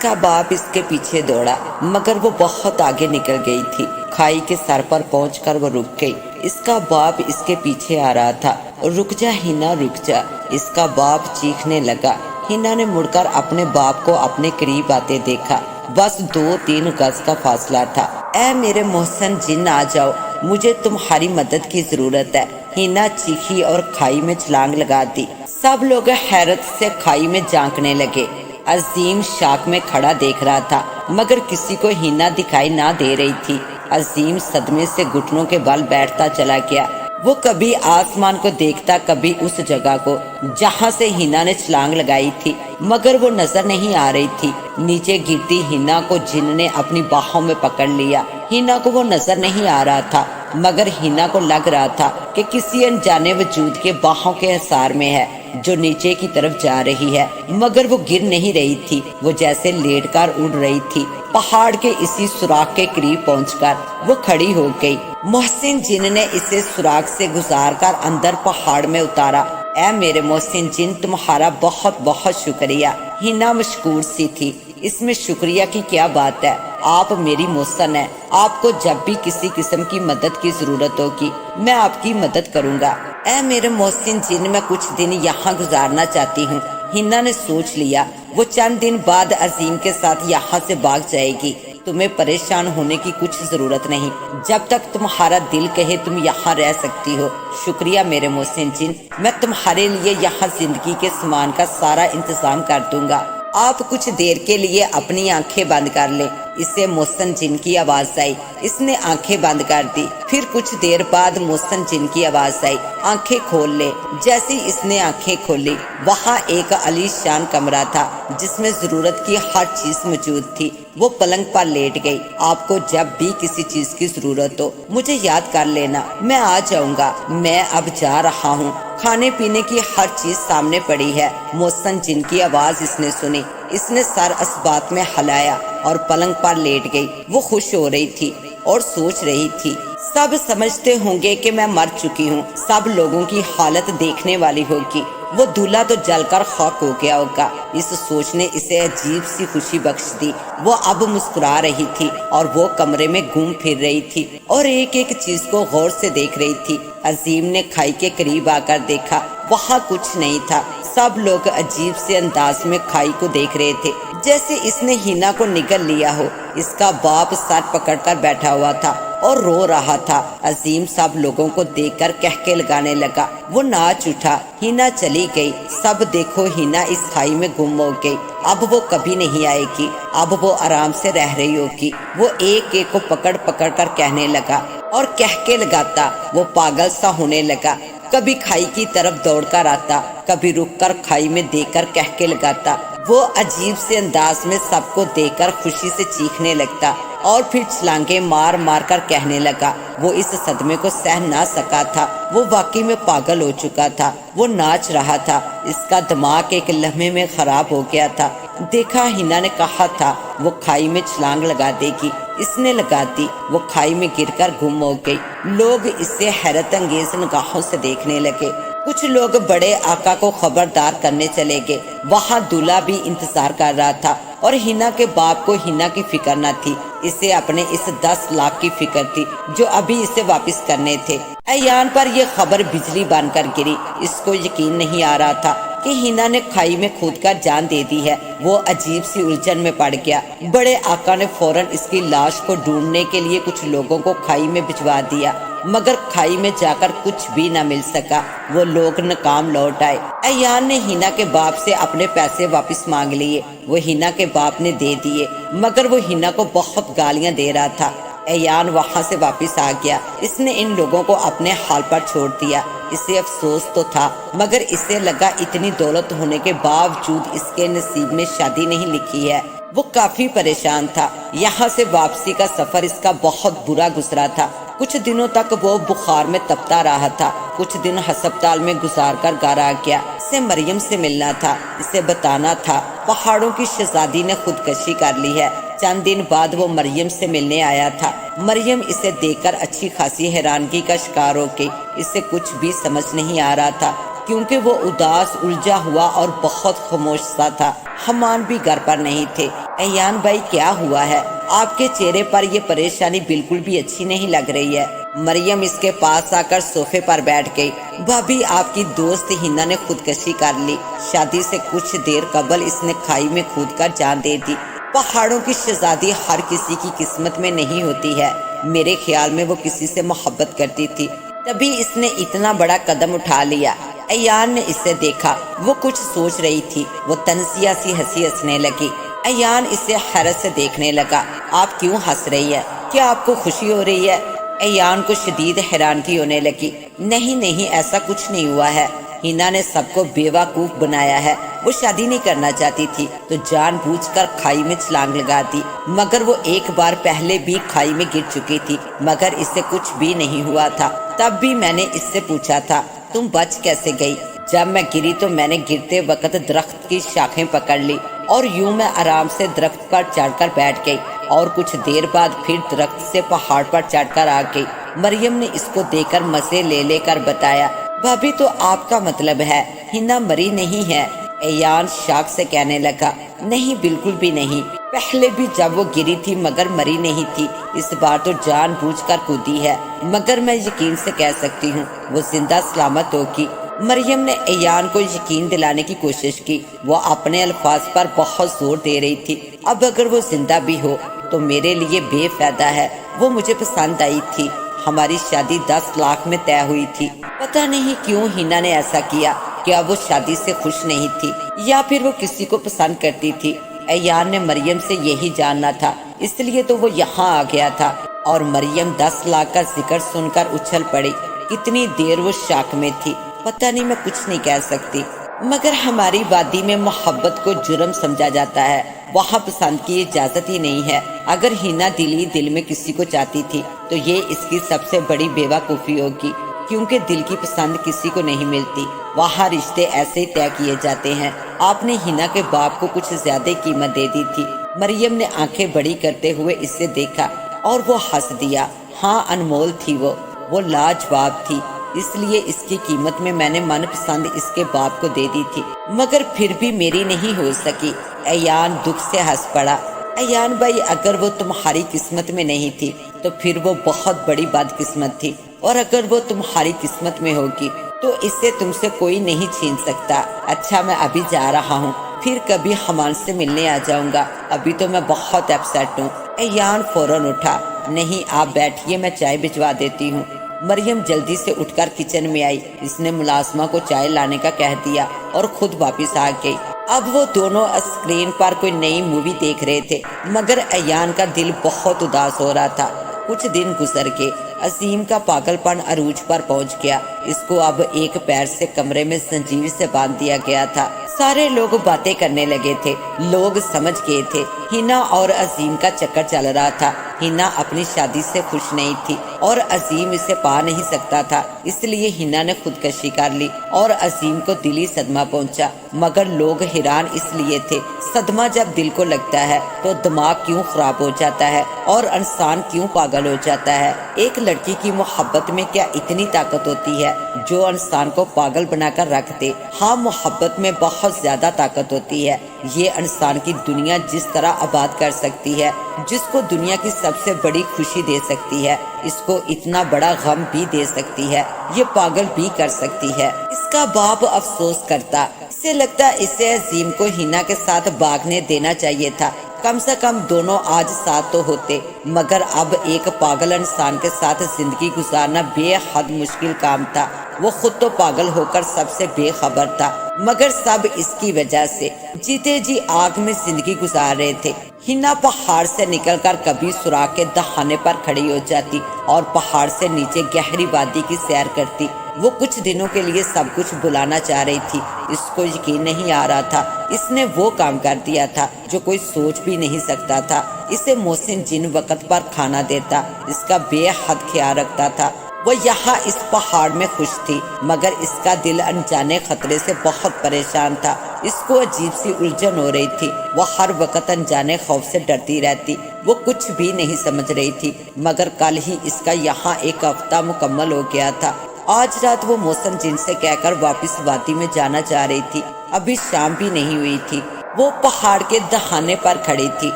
کا باپ اس کے پیچھے دوڑا مگر وہ بہت آگے نکل گئی تھی۔ کھائی کے سر پر پہنچ کر وہ رک گئی۔ اس کا باپ اس کے پیچھے آ رہا تھا۔ رک جا ہینا، رک جا، اس کا باپ چیخنے لگا۔ ہینا نے مڑ کر اپنے باپ کو اپنے قریب آتے دیکھا۔ بس 2-3 گز کا فاصلہ تھا۔ اے میرے محسن جن، آ جاؤ، مجھے تمہاری مدد کی ضرورت ہے۔ ہینا چیخی اور کھائی میں چھلانگ لگا دی۔ سب لوگ حیرت سے کھائی میں جھانکنے لگے۔ عظیم شاک میں کھڑا دیکھ رہا تھا مگر کسی کو ہینا دکھائی نہ دے رہی تھی۔ عظیم صدمے سے گھٹنوں کے بل بیٹھتا چلا گیا۔ وہ کبھی آسمان کو دیکھتا، کبھی اس جگہ کو جہاں سے ہینا نے چھلانگ لگائی تھی، مگر وہ نظر نہیں آ رہی تھی۔ نیچے گرتی ہینا کو جن نے اپنی باہوں میں پکڑ لیا۔ ہینا کو وہ نظر نہیں آ رہا تھا مگر ہینا کو لگ رہا تھا کہ کسی انجانے وجود کے باہوں کے حصار میں ہے جو نیچے کی طرف جا رہی ہے، مگر وہ گر نہیں رہی تھی، وہ جیسے لیٹ کر اڑ رہی تھی۔ پہاڑ کے اسی سوراخ کے قریب پہنچ کر وہ کھڑی ہو گئی۔ محسن جن نے اسے سوراخ سے گزار کر اندر پہاڑ میں اتارا۔ اے میرے محسن جن، تمہارا بہت بہت شکریہ۔ ہینا مشکور سی تھی۔ اس میں شکریہ کی کیا بات ہے؟ آپ میری محسن ہیں، آپ کو جب بھی کسی قسم کی مدد کی ضرورت ہوگی میں آپ کی مدد کروں گا۔ اے میرے محسن جن، میں کچھ دن یہاں گزارنا چاہتی ہوں۔ ہینا نے سوچ لیا وہ چند دن بعد عظیم کے ساتھ یہاں سے بھاگ جائے گی۔ تمہیں پریشان ہونے کی کچھ ضرورت نہیں، جب تک تمہارا دل کہے تم یہاں رہ سکتی ہو۔ شکریہ میرے محسن جن، میں تمہارے لیے یہاں زندگی کے سامان کا سارا انتظام کر دوں گا۔ آپ کچھ دیر کے لیے اپنی آنکھیں بند کر لیں۔ اسے محسن جن کی آواز آئی۔ اس نے آنکھیں بند کر دی۔ پھر کچھ دیر بعد محسن جن کی آواز آئی، آنکھیں کھول لے۔ جیسے اس نے آنکھیں کھولی، وہاں ایک عالی شان کمرہ تھا جس میں ضرورت کی ہر چیز موجود تھی۔ وہ پلنگ پر لیٹ گئی۔ آپ کو جب بھی کسی چیز کی ضرورت ہو مجھے یاد کر لینا، میں آ جاؤں گا۔ میں اب جا رہا ہوں۔ کھانے پینے کی ہر چیز سامنے پڑی ہے۔ محسن جن کی آواز اس نے سنی۔ اس نے سر اسبات میں ہلایا اور پلنگ پر لیٹ گئی۔ وہ خوش ہو رہی تھی اور سوچ رہی تھی، سب سمجھتے ہوں گے کہ میں مر چکی ہوں، سب لوگوں کی حالت دیکھنے والی ہوگی، وہ دولہا تو جل کر خاک ہو گیا ہوگا۔ اس سوچ نے اسے عجیب سی خوشی بخش دی۔ وہ اب مسکرا رہی تھی اور وہ کمرے میں گھوم پھر رہی تھی اور ایک ایک چیز کو غور سے دیکھ رہی تھی۔ عظیم نے کھائی کے قریب آ کر دیکھا، وہاں کچھ نہیں تھا۔ سب لوگ عجیب سے انداز میں کھائی کو دیکھ رہے تھے جیسے اس نے ہینا کو نگل لیا ہو۔ اس کا باپ سر پکڑ کر بیٹھا ہوا تھا اور رو رہا تھا۔ عظیم سب لوگوں کو دیکھ کر کہکے لگانے لگا۔ وہ ناچ اٹھا۔ ہینا چلی گئی۔ سب دیکھو، ہینا اس کھائی میں گم ہو گئی، اب وہ کبھی نہیں آئے گی، اب وہ آرام سے رہ رہی ہوگی۔ وہ ایک ایک کو پکڑ پکڑ کر کہنے لگا اور کہکے لگاتا۔ وہ پاگل سا ہونے لگا، کبھی کھائی کی طرف دوڑ کر آتا، کبھی رک کر کھائی میں دیکھ کر کہکے لگاتا۔ وہ عجیب سے انداز میں سب کو دیکھ کر خوشی سے چیخنے لگتا اور پھر چھلانگیں مار مار کر کہنے لگا۔ وہ اس صدمے کو سہ نہ سکا تھا، وہ واقعی میں پاگل ہو چکا تھا۔ وہ ناچ رہا تھا، اس کا دماغ ایک لمحے میں خراب ہو گیا تھا۔ دیکھا، ہینا نے کہا تھا وہ کھائی میں چھلانگ لگا دے گی، اس نے لگا دی۔ وہ کھائی میں گر کر گم ہو گئی۔ لوگ اسے حیرت انگیز نگاہوں سے دیکھنے لگے۔ کچھ لوگ بڑے آقا کو خبردار کرنے چلے گئے۔ وہاں دولہا بھی انتظار کر رہا تھا اور ہینا کے باپ کو ہینا کی فکر نہ تھی، اسے اپنے اس 10 لاکھ کی فکر تھی جو ابھی اسے واپس کرنے تھے۔ ایان پر یہ خبر بجلی بن کر گری۔ اس کو یقین نہیں آ رہا تھا کہ ہینا نے کھائی میں کود کر جان دے دی ہے۔ وہ عجیب سی الجھن میں پڑ گیا۔ بڑے آقا نے فوراً اس کی لاش کو ڈھونڈنے کے لیے کچھ لوگوں کو کھائی میں بھجوا دیا، مگر کھائی میں جا کر کچھ بھی نہ مل سکا۔ وہ لوگ ناکام لوٹ آئے۔ ایان نے ہینا کے باپ سے اپنے پیسے واپس مانگ لیے۔ وہ ہینا کے باپ نے دے دیے، مگر وہ ہینا کو بہت گالیاں دے رہا تھا۔ ایان وہاں سے واپس آ گیا۔ اس نے ان لوگوں کو اپنے حال پر چھوڑ دیا۔ اسے افسوس تو تھا، مگر اسے لگا اتنی دولت ہونے کے باوجود اس کے نصیب میں شادی نہیں لکھی ہے۔ وہ کافی پریشان تھا۔ یہاں سے واپسی کا سفر اس کا بہت برا گزرا تھا۔ کچھ دنوں تک وہ بخار میں تپتا رہا تھا۔ کچھ دن ہسپتال میں گزار کر گھر آ گیا۔ اسے مریم سے ملنا تھا، اسے بتانا تھا پہاڑوں کی شہزادی نے خودکشی کر لی ہے۔ چند دن بعد وہ مریم سے ملنے آیا تھا۔ مریم اسے دیکھ کر اچھی خاصی حیرانگی کا شکار ہو گئی۔ اسے کچھ بھی سمجھ نہیں آ رہا تھا کیونکہ وہ اداس، الجھا ہوا اور بہت خاموش سا تھا۔ حمان بھی گھر پر نہیں تھے۔ ایان بھائی کیا ہوا ہے؟ آپ کے چہرے پر یہ پریشانی بالکل بھی اچھی نہیں لگ رہی ہے۔ مریم اس کے پاس آ کر صوفے پر بیٹھ گئی۔ بھابھی، آپ کی دوست ہنا نے خودکشی کر لی۔ شادی سے کچھ دیر قبل اس نے کھائی میں کود کر جان دے دی۔ پہاڑوں کی شہزادی ہر کسی کی قسمت میں نہیں ہوتی ہے۔ میرے خیال میں وہ کسی سے محبت کرتی تھی، تبھی اس نے اتنا بڑا قدم اٹھا لیا۔ ایان نے اسے دیکھا، وہ کچھ سوچ رہی تھی۔ وہ تنزیہ سی ہنسی ہنسنے لگی۔ ایان اسے حیرت سے دیکھنے لگا۔ آپ کیوں ہنس رہی ہے؟ کیا آپ کو خوشی ہو رہی ہے؟ ایان کو شدید حیرانگی ہونے لگی۔ نہیں، ایسا کچھ نہیں ہوا ہے۔ ہنا نے سب کو بیوقوف بنایا ہے۔ وہ شادی نہیں کرنا چاہتی تھی تو جان بوجھ کر کھائی میں چھلانگ لگا دی، مگر وہ ایک بار پہلے بھی کھائی میں گر چکی تھی، مگر اسے کچھ بھی نہیں ہوا تھا۔ تب بھی میں نے اس سے پوچھا تھا، تم بچ کیسے گئی؟ جب میں گری تو میں نے گرتے وقت درخت کی شاخیں پکڑ لی اور یوں میں آرام سے درخت پر چڑھ کر بیٹھ گئی، اور کچھ دیر بعد پھر درخت سے پہاڑ پر چڑھ کر آ گئی۔ مریم نے اس کو دیکھ کر مزے لے کر بتایا، بھابھی تو آپ کا مطلب ہے ہنا مری نہیں ہے؟ ایان شاک سے کہنے لگا، نہیں، بالکل بھی نہیں۔ پہلے بھی جب وہ گری تھی مگر مری نہیں تھی، اس بار تو جان بوجھ کر کودی ہے، مگر میں یقین سے کہہ سکتی ہوں وہ زندہ سلامت ہوگی۔ مریم نے ایان کو یقین دلانے کی کوشش کی۔ وہ اپنے الفاظ پر بہت زور دے رہی تھی۔ اب اگر وہ زندہ بھی ہو تو میرے لیے بے فائدہ ہے۔ وہ مجھے پسند آئی تھی۔ ہماری شادی 10 لاکھ میں طے ہوئی تھی۔ پتہ نہیں کیوں ہنا نے ایسا کیا۔ کیا وہ شادی سے خوش نہیں تھی یا پھر وہ کسی کو پسند کرتی تھی؟ ایان نے مریم سے یہی جاننا تھا، اس لیے تو وہ یہاں آ گیا تھا۔ اور مریم 10 لاکھ کا ذکر سن کر اچھل پڑی۔ کتنی دیر وہ شاک میں تھی۔ پتہ نہیں، میں کچھ نہیں کہہ سکتی، مگر ہماری وادی میں محبت کو جرم سمجھا جاتا ہے، وہاں پسند کی اجازت ہی نہیں ہے۔ اگر ہنا دل میں کسی کو چاہتی تھی تو یہ اس کی سب سے بڑی بیوقوفی ہوگی، کیونکہ دل کی پسند کسی کو نہیں ملتی، وہاں رشتے ایسے ہی طے کیے جاتے ہیں۔ آپ نے ہنا کے باپ کو کچھ زیادہ قیمت دے دی تھی۔ مریم نے آنکھیں بڑی کرتے ہوئے اسے دیکھا اور وہ ہنس دیا۔ ہاں، انمول تھی وہ لاجواب تھی، اس لیے اس کی قیمت میں نے من پسند اس کے باپ کو دے دی تھی، مگر پھر بھی میری نہیں ہو سکی۔ ایان دکھ سے ہنس پڑا۔ ایان بھائی، اگر وہ تمہاری قسمت میں نہیں تھی تو پھر وہ بہت بڑی بدقسمت تھی، اور اگر وہ تمہاری قسمت میں ہوگی تو اسے تم سے کوئی نہیں چھین سکتا۔ اچھا، میں ابھی جا رہا ہوں، پھر کبھی حمان سے ملنے آ جاؤں گا، ابھی تو میں بہت اپسیٹ ہوں۔ ایان فوراً اٹھا۔ نہیں، آپ بیٹھیے، میں چائے بھجوا دیتی ہوں۔ مریم جلدی سے اٹھ کر کچن میں آئی۔ اس نے ملازمہ کو چائے لانے کا کہہ دیا اور خود واپس آ گئی۔ اب وہ دونوں اسکرین پر کوئی نئی مووی دیکھ رہے تھے، مگر ایان کا دل بہت اداس ہو رہا تھا۔ کچھ دن گزر گئے۔ عظیم کا پاگل پن عروج پر پہنچ گیا۔ اس کو اب ایک پیر سے کمرے میں زنجیر سے باندھ دیا گیا تھا۔ سارے لوگ باتیں کرنے لگے تھے۔ لوگ سمجھ گئے تھے ہنا اور عظیم کا چکر چل رہا تھا۔ ہنا اپنی شادی سے خوش نہیں تھی اور عظیم اسے پا نہیں سکتا تھا، اس لیے ہنا نے خودکشی کر لی اور عظیم کو دلی صدمہ پہنچا۔ مگر لوگ حیران اس لیے تھے، صدمہ جب دل کو لگتا ہے تو دماغ کیوں خراب ہو جاتا ہے اور انسان کیوں پاگل ہو جاتا ہے؟ ایک لڑکی کی محبت میں کیا اتنی طاقت ہوتی ہے جو انسان کو پاگل بنا کر رکھ دے؟ ہاں، محبت میں بہت زیادہ طاقت ہوتی ہے۔ یہ انسان کی دنیا جس طرح آباد کر سکتی ہے، جس کو دنیا کی سب سے بڑی خوشی دے سکتی ہے، اس کو اتنا بڑا غم بھی دے سکتی ہے، یہ پاگل بھی کر سکتی ہے۔ اس کا باپ افسوس کرتا، اسے لگتا اسے عظیم کو ہنا کے ساتھ بھاگنے دینا چاہیے تھا، کم سے کم دونوں آج ساتھ تو ہوتے، مگر اب ایک پاگل انسان کے ساتھ زندگی گزارنا بے حد مشکل کام تھا۔ وہ خود تو پاگل ہو کر سب سے بے خبر تھا، مگر سب اس کی وجہ سے۔ جیتے جی آگ میں زندگی گزار رہے تھے۔ ہنا پہاڑ سے نکل کر کبھی سوراخ کے دہانے پر کھڑی ہو جاتی اور پہاڑ سے نیچے گہری وادی کی سیر کرتی۔ وہ کچھ دنوں کے لیے سب کچھ بلانا چاہ رہی تھی۔ اس کو یقین نہیں آ رہا تھا اس نے وہ کام کر دیا تھا جو کوئی سوچ بھی نہیں سکتا تھا۔ اسے محسن جن وقت پر کھانا دیتا، اس کا بے حد خیال رکھتا تھا۔ وہ یہاں اس پہاڑ میں خوش تھی، مگر اس کا دل انجانے خطرے سے بہت پریشان تھا۔ اس کو عجیب سی الجھن ہو رہی تھی۔ وہ ہر وقت انجانے خوف سے ڈرتی رہتی۔ وہ کچھ بھی نہیں سمجھ رہی تھی، مگر کل ہی اس کا یہاں ایک ہفتہ مکمل ہو گیا تھا۔ آج رات وہ محسن جن سے کہہ کر واپس وادی میں جانا چاہ رہی تھی۔ ابھی شام بھی نہیں ہوئی تھی۔ وہ پہاڑ کے دہانے پر کھڑی تھی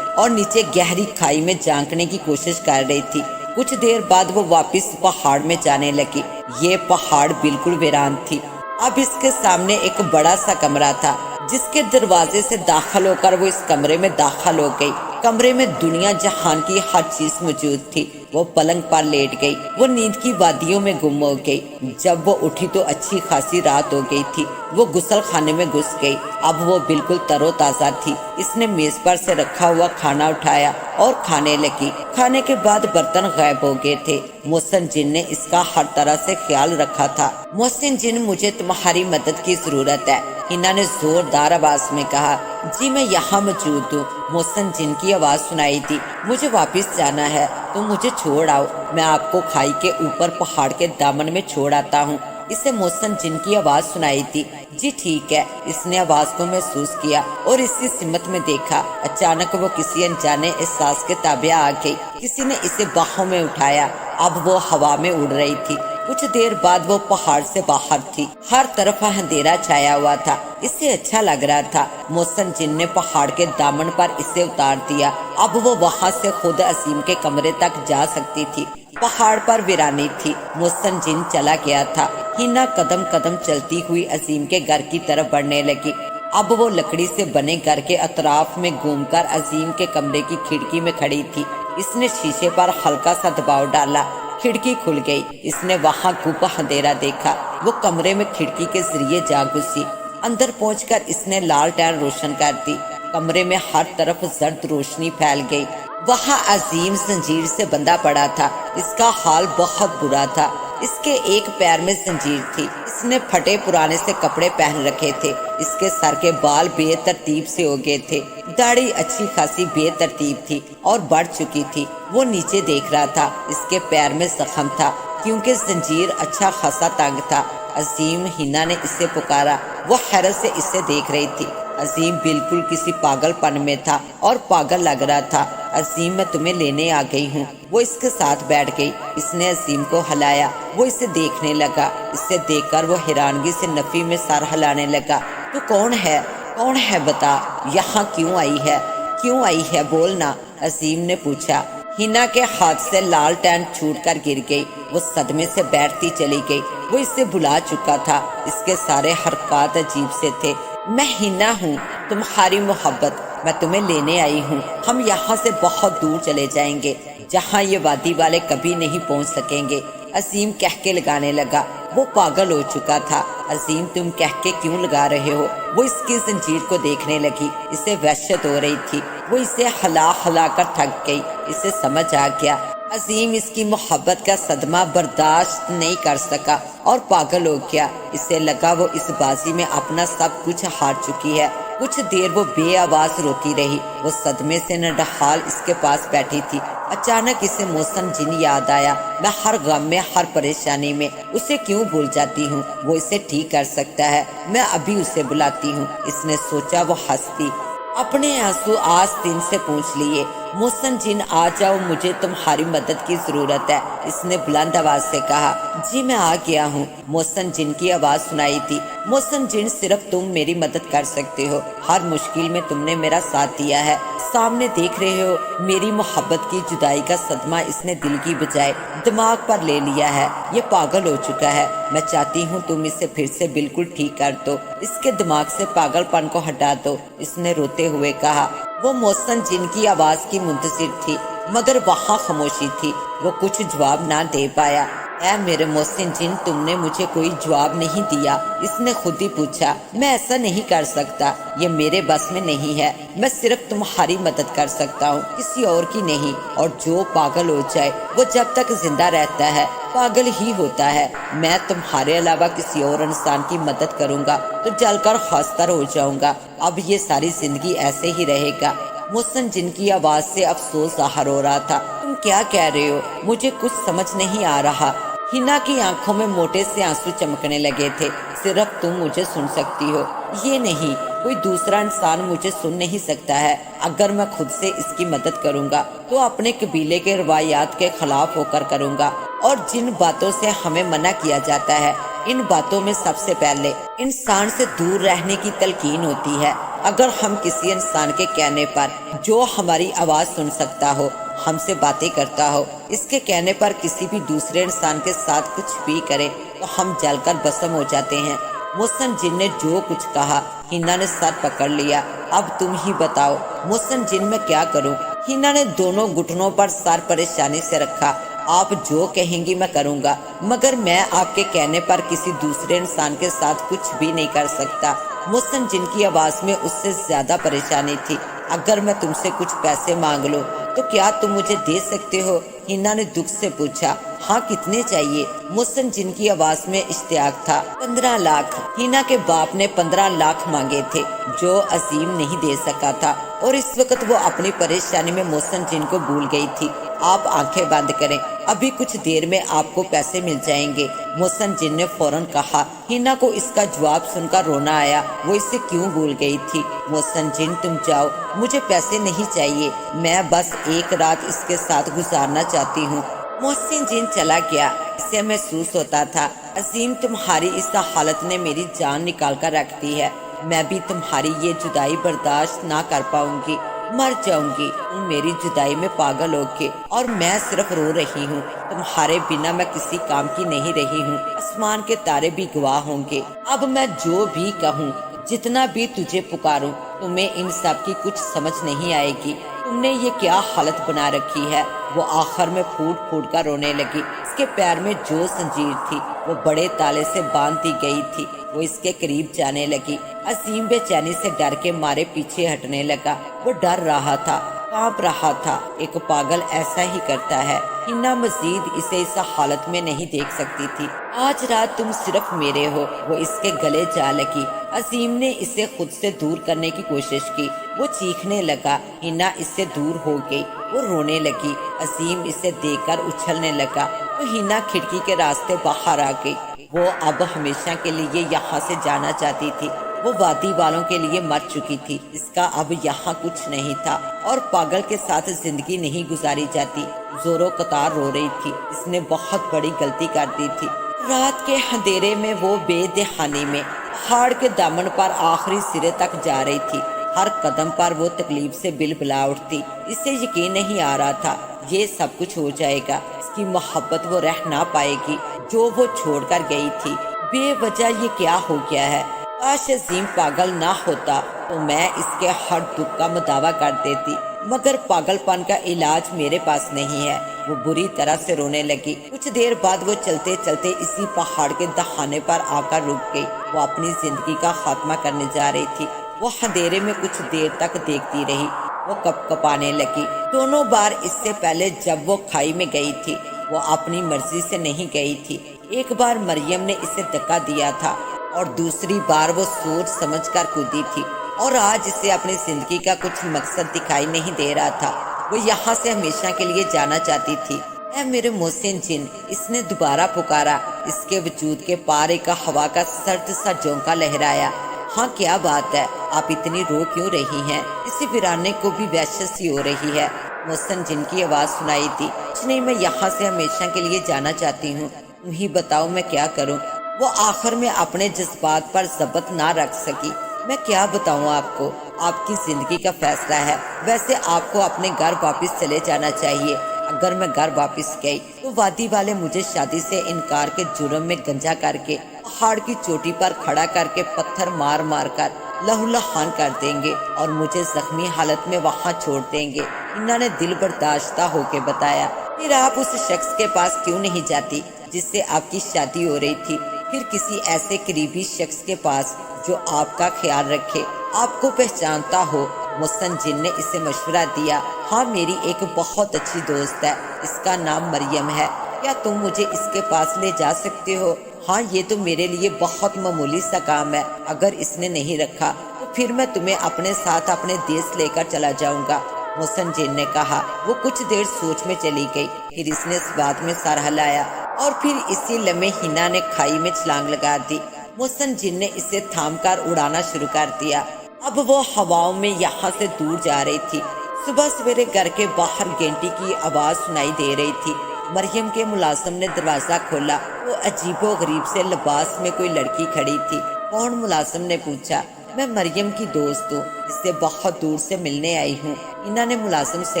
اور نیچے گہری کھائی میں جھانکنے کی کوشش کر رہی تھی۔ کچھ دیر بعد وہ واپس پہاڑ میں جانے لگی۔ یہ پہاڑ بالکل ویران تھی۔ اب اس کے سامنے ایک بڑا سا کمرہ تھا جس کے دروازے سے داخل ہو کر وہ اس کمرے میں داخل ہو گئی۔ کمرے میں دنیا جہان کی ہر چیز موجود تھی۔ وہ پلنگ پر لیٹ گئی۔ وہ نیند کی وادیوں میں گم ہو گئی۔ جب وہ اٹھی تو اچھی خاصی رات ہو گئی تھی۔ وہ غسل خانے میں گھس گئی۔ اب وہ بالکل تر و تازہ تھی۔ اس نے میز پر سے رکھا ہوا کھانا اٹھایا اور کھانے لگی۔ کھانے کے بعد برتن غائب ہو گئے تھے۔ محسن جن نے اس کا ہر طرح سے خیال رکھا تھا۔ محسن جن، مجھے تمہاری مدد کی ضرورت ہے، ہنا نے زوردار آواز میں کہا۔ جی میں یہاں موجود ہوں، محسن جن کی آواز سنائی دی۔ مجھے واپس جانا ہے، تم مجھے چھوڑ آؤ، میں آپ کو کھائی کے اوپر پہاڑ کے دامن میں چھوڑ آتا ہوں۔ اسے محسن جن کی آواز سنائی تھی۔ جی ٹھیک ہے۔ اس نے آواز کو محسوس کیا اور اسی سمت میں دیکھا۔ اچانک وہ کسی انجانے احساس کے تابع آ گئی۔ کسی نے اسے باہوں میں اٹھایا۔ اب وہ ہوا میں اڑ رہی تھی۔ کچھ دیر بعد وہ پہاڑ سے باہر تھی۔ ہر طرف اندھیرا چھایا ہوا تھا۔ اسے اچھا لگ رہا تھا۔ محسن جن نے پہاڑ کے دامن پر اسے اتار دیا۔ اب وہ وہاں سے خود عظیم کے کمرے تک جا سکتی تھی۔ پہاڑ پر ویرانی تھی۔ محسن جن چلا گیا تھا۔ ہنا قدم قدم چلتی ہوئی عظیم کے گھر کی طرف بڑھنے لگی۔ اب وہ لکڑی سے بنے گھر کے اطراف میں گھوم کر عظیم کے کمرے کی کھڑکی میں کھڑی تھی۔ اس نے شیشے پر ہلکا سا دباؤ ڈالا۔ کھڑکی کھل گئی۔ اس نے وہاں گھپ اندھیرا دیکھا۔ وہ کمرے میں کھڑکی کے ذریعے جا گھسی۔ اندر پہنچ کر اس نے لالٹین روشن کر دی۔ کمرے میں ہر طرف زرد روشنی پھیل گئی۔ وہاں عظیم زنجیر سے بندھا پڑا تھا۔ اس کا حال بہت برا تھا۔ اس کے ایک پیر میں زنجیر تھی۔ اس نے پھٹے پرانے سے کپڑے پہن رکھے تھے۔ اس کے سر کے بال بے ترتیب سے ہو گئے تھے۔ داڑھی اچھی خاصی بے ترتیب تھی اور بڑھ چکی تھی۔ وہ نیچے دیکھ رہا تھا۔ اس کے پیر میں زخم تھا کیونکہ زنجیر اچھا خاصا تنگ تھا۔ عظیم، ہنا نے اسے پکارا۔ وہ حیرت سے اسے دیکھ رہی تھی۔ عظیم بالکل کسی پاگل پن میں تھا اور پاگل لگ رہا تھا۔ عظیم، میں تمہیں لینے آ گئی ہوں۔ وہ اس کے ساتھ بیٹھ گئی۔ اس نے عظیم کو ہلایا۔ وہ اسے دیکھنے لگا۔ اسے دیکھ کر وہ حیرانگی سے نفی میں سر ہلانے لگا۔ تو کون ہے؟ کون ہے بتا؟ یہاں کیوں آئی ہے؟ کیوں آئی ہے؟ بولنا، عظیم نے پوچھا۔ ہنا کے ہاتھ سے لالٹین چھوٹ کر گر گئی۔ وہ صدمے سے بیٹھتی چلی گئی۔ وہ اسے بلا چکا تھا۔ اس کے سارے حرکات عجیب سے تھے۔ میں ہنا ہوں، تمہاری محبت، میں تمہیں لینے آئی ہوں۔ ہم یہاں سے بہت دور چلے جائیں گے جہاں یہ وادی والے کبھی نہیں پہنچ سکیں گے۔ عظیم کہکے لگانے لگا۔ وہ پاگل ہو چکا تھا۔ عظیم، تم کہکے کیوں لگا رہے ہو؟ وہ اس کی زنجیر کو دیکھنے لگی۔ اسے وحشت ہو رہی تھی۔ وہ اسے ہلا ہلا کر تھک گئی۔ اسے سمجھ آ گیا عظیم اس کی محبت کا صدمہ برداشت نہیں کر سکا اور پاگل ہو گیا۔ اسے لگا وہ اس بازی میں اپنا سب کچھ ہار چکی ہے۔ کچھ دیر وہ بے آواز روتی رہی۔ وہ صدمے سے نڈھال اس کے پاس بیٹھی تھی۔ اچانک اسے محسن جن یاد آیا۔ میں ہر غم میں، ہر پریشانی میں اسے کیوں بھول جاتی ہوں؟ وہ اسے ٹھیک کر سکتا ہے۔ میں ابھی اسے بلاتی ہوں۔ اس نے سوچا۔ وہ ہنستی اپنے آنسو آستین سے پوچھ لیے۔ محسن جن، آ جاؤ، مجھے تمہاری مدد کی ضرورت ہے، اس نے بلند آواز سے کہا۔ جی میں آ گیا ہوں، محسن جن کی آواز سنائی تھی۔ محسن جن، صرف تم میری مدد کر سکتے ہو۔ ہر مشکل میں تم نے میرا ساتھ دیا ہے۔ سامنے دیکھ رہے ہو، میری محبت کی جدائی کا صدمہ اس نے دل کی بجائے دماغ پر لے لیا ہے۔ یہ پاگل ہو چکا ہے۔ میں چاہتی ہوں تم اسے پھر سے بالکل ٹھیک کر دو، اس کے دماغ سے پاگل پن کو ہٹا دو، اس نے روتے ہوئے کہا۔ وہ محسن جن کی آواز کی منتظر تھی مگر وہاں خاموشی تھی۔ وہ کچھ جواب نہ دے پایا۔ اے میرے محسن جن، تم نے مجھے کوئی جواب نہیں دیا، اس نے خود ہی پوچھا۔ میں ایسا نہیں کر سکتا، یہ میرے بس میں نہیں ہے۔ میں صرف تمہاری مدد کر سکتا ہوں، کسی اور کی نہیں۔ اور جو پاگل ہو جائے وہ جب تک زندہ رہتا ہے پاگل ہی ہوتا ہے۔ میں تمہارے علاوہ کسی اور انسان کی مدد کروں گا تو جل کر خاکستر ہو جاؤں گا۔ اب یہ ساری زندگی ایسے ہی رہے گا۔ محسن جن کی آواز سے افسوس ظاہر ہو رہا تھا۔ تم کیا کہہ رہے ہو؟ مجھے کچھ سمجھ نہیں آ رہا۔ ہنا کی آنکھوں میں موٹے سے آنسو چمکنے لگے تھے۔ صرف تم مجھے سن سکتی ہو، یہ نہیں، کوئی دوسرا انسان مجھے سن نہیں سکتا ہے۔ اگر میں خود سے اس کی مدد کروں گا تو اپنے قبیلے کے روایات کے خلاف ہو کر کروں گا، اور جن باتوں سے ہمیں منع کیا جاتا ہے ان باتوں میں سب سے پہلے انسان سے دور رہنے کی تلقین ہوتی ہے۔ اگر ہم کسی انسان کے کہنے پر جو ہماری آواز سن سکتا ہو، ہم سے باتیں کرتا ہو، اس کے کہنے پر کسی بھی دوسرے انسان کے ساتھ کچھ بھی کرے تو ہم جل کر بھسم ہو جاتے ہیں۔ محسن جن نے جو کچھ کہا، ہنا نے سر پکڑ لیا۔ اب تم ہی بتاؤ محسن جن میں کیا کروں؟ ہنا نے دونوں گھٹنوں پر سر پریشانی سے رکھا۔ آپ جو کہیں گی میں کروں گا، مگر میں آپ کے کہنے پر کسی دوسرے انسان کے ساتھ کچھ بھی نہیں کر سکتا۔ محسن جن کی آواز میں اس سے زیادہ پریشانی تھی۔ اگر میں تم سے کچھ پیسے مانگ لوں تو کیا تم مجھے دے سکتے ہو؟ ہنا نے دکھ سے پوچھا۔ ہاں، کتنے چاہیے؟ محسن جن کی آواز میں اشتیاق تھا۔ 15 لاکھ۔ ہنا کے باپ نے 15 لاکھ مانگے تھے جو عظیم نہیں دے سکا تھا، اور اس وقت وہ اپنی پریشانی میں محسن جن کو بھول گئی تھی۔ آپ آنکھیں بند کریں، ابھی کچھ دیر میں آپ کو پیسے مل جائیں گے، محسن جن نے فوراً کہا۔ ہنا کو اس کا جواب سن کر رونا آیا۔ وہ اسے کیوں بھول گئی تھی؟ محسن جن تم جاؤ، مجھے پیسے نہیں چاہیے، میں بس ایک رات اس کے ساتھ گزارنا چاہتی ہوں۔ محسن جن چلا گیا۔ اسے محسوس ہوتا تھا عظیم تمہاری اس حالت نے میری جان نکال کر رکھ دی ہے، میں بھی تمہاری یہ جدائی برداشت نہ کر پاؤں گی، مر جاؤں گی، تم میری جدائی میں پاگل ہوگے اور میں صرف رو رہی ہوں، تمہارے بنا میں کسی کام کی نہیں رہی ہوں، آسمان کے تارے بھی گواہ ہوں گے۔ اب میں جو بھی کہوں، جتنا بھی تجھے پکاروں، تمہیں ان سب کی کچھ سمجھ نہیں آئے گی، تم نے یہ کیا حالت بنا رکھی ہے۔ وہ آخر میں پھوٹ پھوٹ کر رونے لگی۔ اس کے پیر میں جو زنجیر تھی وہ بڑے تالے سے باندھ دی گئی تھی۔ وہ اس کے قریب جانے لگی۔ عظیم بے چینی سے ڈر کے مارے پیچھے ہٹنے لگا۔ وہ ڈر رہا تھا، کانپ رہا تھا، ایک پاگل ایسا ہی کرتا ہے۔ ہنا مزید اسے اس حالت میں نہیں دیکھ سکتی تھی۔ آج رات تم صرف میرے ہو، وہ اس کے گلے جا لگی۔ عظیم نے اسے خود سے دور کرنے کی کوشش کی۔ وہ چیخنے لگا۔ ہنا اس سے دور ہو گئی۔ وہ رونے لگی۔ عظیم اسے دیکھ کر اچھلنے لگا تو ہنا کھڑکی کے راستے باہر آ گئی۔ وہ اب ہمیشہ کے لیے یہاں سے جانا چاہتی تھی۔ وہ وادی والوں کے لیے مر چکی تھی، اس کا اب یہاں کچھ نہیں تھا، اور پاگل کے ساتھ زندگی نہیں گزاری جاتی۔ زوروں قطار رو رہی تھی، اس نے بہت بڑی غلطی کر دی تھی۔ رات کے اندھیرے میں وہ بے دہانی میں پہاڑ کے دامن پر آخری سرے تک جا رہی تھی۔ ہر قدم پر وہ تکلیف سے بلبلا اٹھتی۔ اسے یقین نہیں آ رہا تھا یہ سب کچھ ہو جائے گا، اس کی محبت وہ رہ نہ پائے گی جو وہ چھوڑ کر گئی تھی۔ بے وجہ یہ کیا ہو گیا ہے؟ کاش عظیم پاگل نہ ہوتا تو میں اس کے ہر دکھ کا مداوع کر دیتی، مگر پاگل پن کا علاج میرے پاس نہیں ہے۔ وہ بری طرح سے رونے لگی۔ کچھ دیر بعد وہ چلتے چلتے اسی پہاڑ کے دہانے پر آ کر رک گئی۔ وہ اپنی زندگی کا خاتمہ کرنے جا رہی تھی۔ وہ اندھیرے میں کچھ دیر تک دیکھتی رہی۔ وہ کپ کپانے لگی۔ دونوں بار اس سے پہلے جب وہ کھائی میں گئی تھی وہ اپنی مرضی سے نہیں گئی تھی۔ ایک بار مریم نے اسے دھکا دیا تھا اور دوسری بار وہ سوچ سمجھ کر کودی تھی، اور آج اسے اپنی زندگی کا کچھ مقصد دکھائی نہیں دے رہا تھا۔ وہ یہاں سے ہمیشہ کے لیے جانا چاہتی تھی۔ اے میرے محسن جن، اس نے دوبارہ پکارا۔ اس کے وجود کے پار ایک ہوا کا سرد سا جھونکا لہرایا۔ ہاں، کیا بات ہے؟ آپ اتنی رو کیوں رہی ہیں؟ اسی ویرانے کو بھی وحشت سی ہو رہی ہے۔ محسن جن کی آواز سنائی دی۔ کچھ نہیں، میں یہاں سے ہمیشہ کے لیے جانا چاہتی ہوں، تم ہی بتاؤ میں کیا کروں۔ وہ آخر میں اپنے جذبات پر ضبط نہ رکھ سکی۔ میں کیا بتاؤں آپ کو، آپ کی زندگی کا فیصلہ ہے۔ ویسے آپ کو اپنے گھر واپس چلے جانا چاہیے۔ اگر میں گھر واپس گئی تو وادی والے مجھے شادی سے انکار کے جرم میں گنجا کر کے پہاڑ کی چوٹی پر کھڑا کر کے پتھر مار مار کر لہو لہان کر دیں گے اور مجھے زخمی حالت میں وہاں چھوڑ دیں گے۔ انہوں نے دل برداشتہ ہو کے بتایا۔ پھر آپ اس شخص کے پاس کیوں نہیں جاتی جس سے آپ کی شادی ہو رہی تھی؟ پھر کسی ایسے قریبی شخص کے پاس جو آپ کا خیال رکھے، آپ کو پہچانتا ہو۔ محسن جن نے اسے مشورہ دیا۔ ہاں، میری ایک بہت اچھی دوست ہے، اس کا نام مریم ہے، کیا تم مجھے اس کے پاس لے جا سکتے ہو؟ ہاں، یہ تو میرے لیے بہت معمولی سا کام ہے، اگر اس نے نہیں رکھا تو پھر میں تمہیں اپنے ساتھ اپنے دیس لے کر چلا جاؤں گا، محسن جن نے کہا۔ وہ کچھ دیر سوچ میں چلی گئی، پھر اس نے اس بات میں سر ہلایا اور پھر اسی لمحے ہنا نے کھائی میں چھلانگ لگا دی۔ محسن جن نے اسے تھام کر اڑانا شروع کر دیا۔ اب وہ ہواؤں میں یہاں سے دور جا رہی تھی۔ صبح سویرے گھر کے باہر گھنٹی کی آواز سنائی دے رہی تھی۔ مریم کے ملازم نے دروازہ کھولا۔ وہ عجیب و غریب سے لباس میں کوئی لڑکی کھڑی تھی۔ کون؟ ملازم نے پوچھا۔ میں مریم کی دوست ہوں، اس سے بہت دور سے ملنے آئی ہوں۔ ہنا نے ملازم سے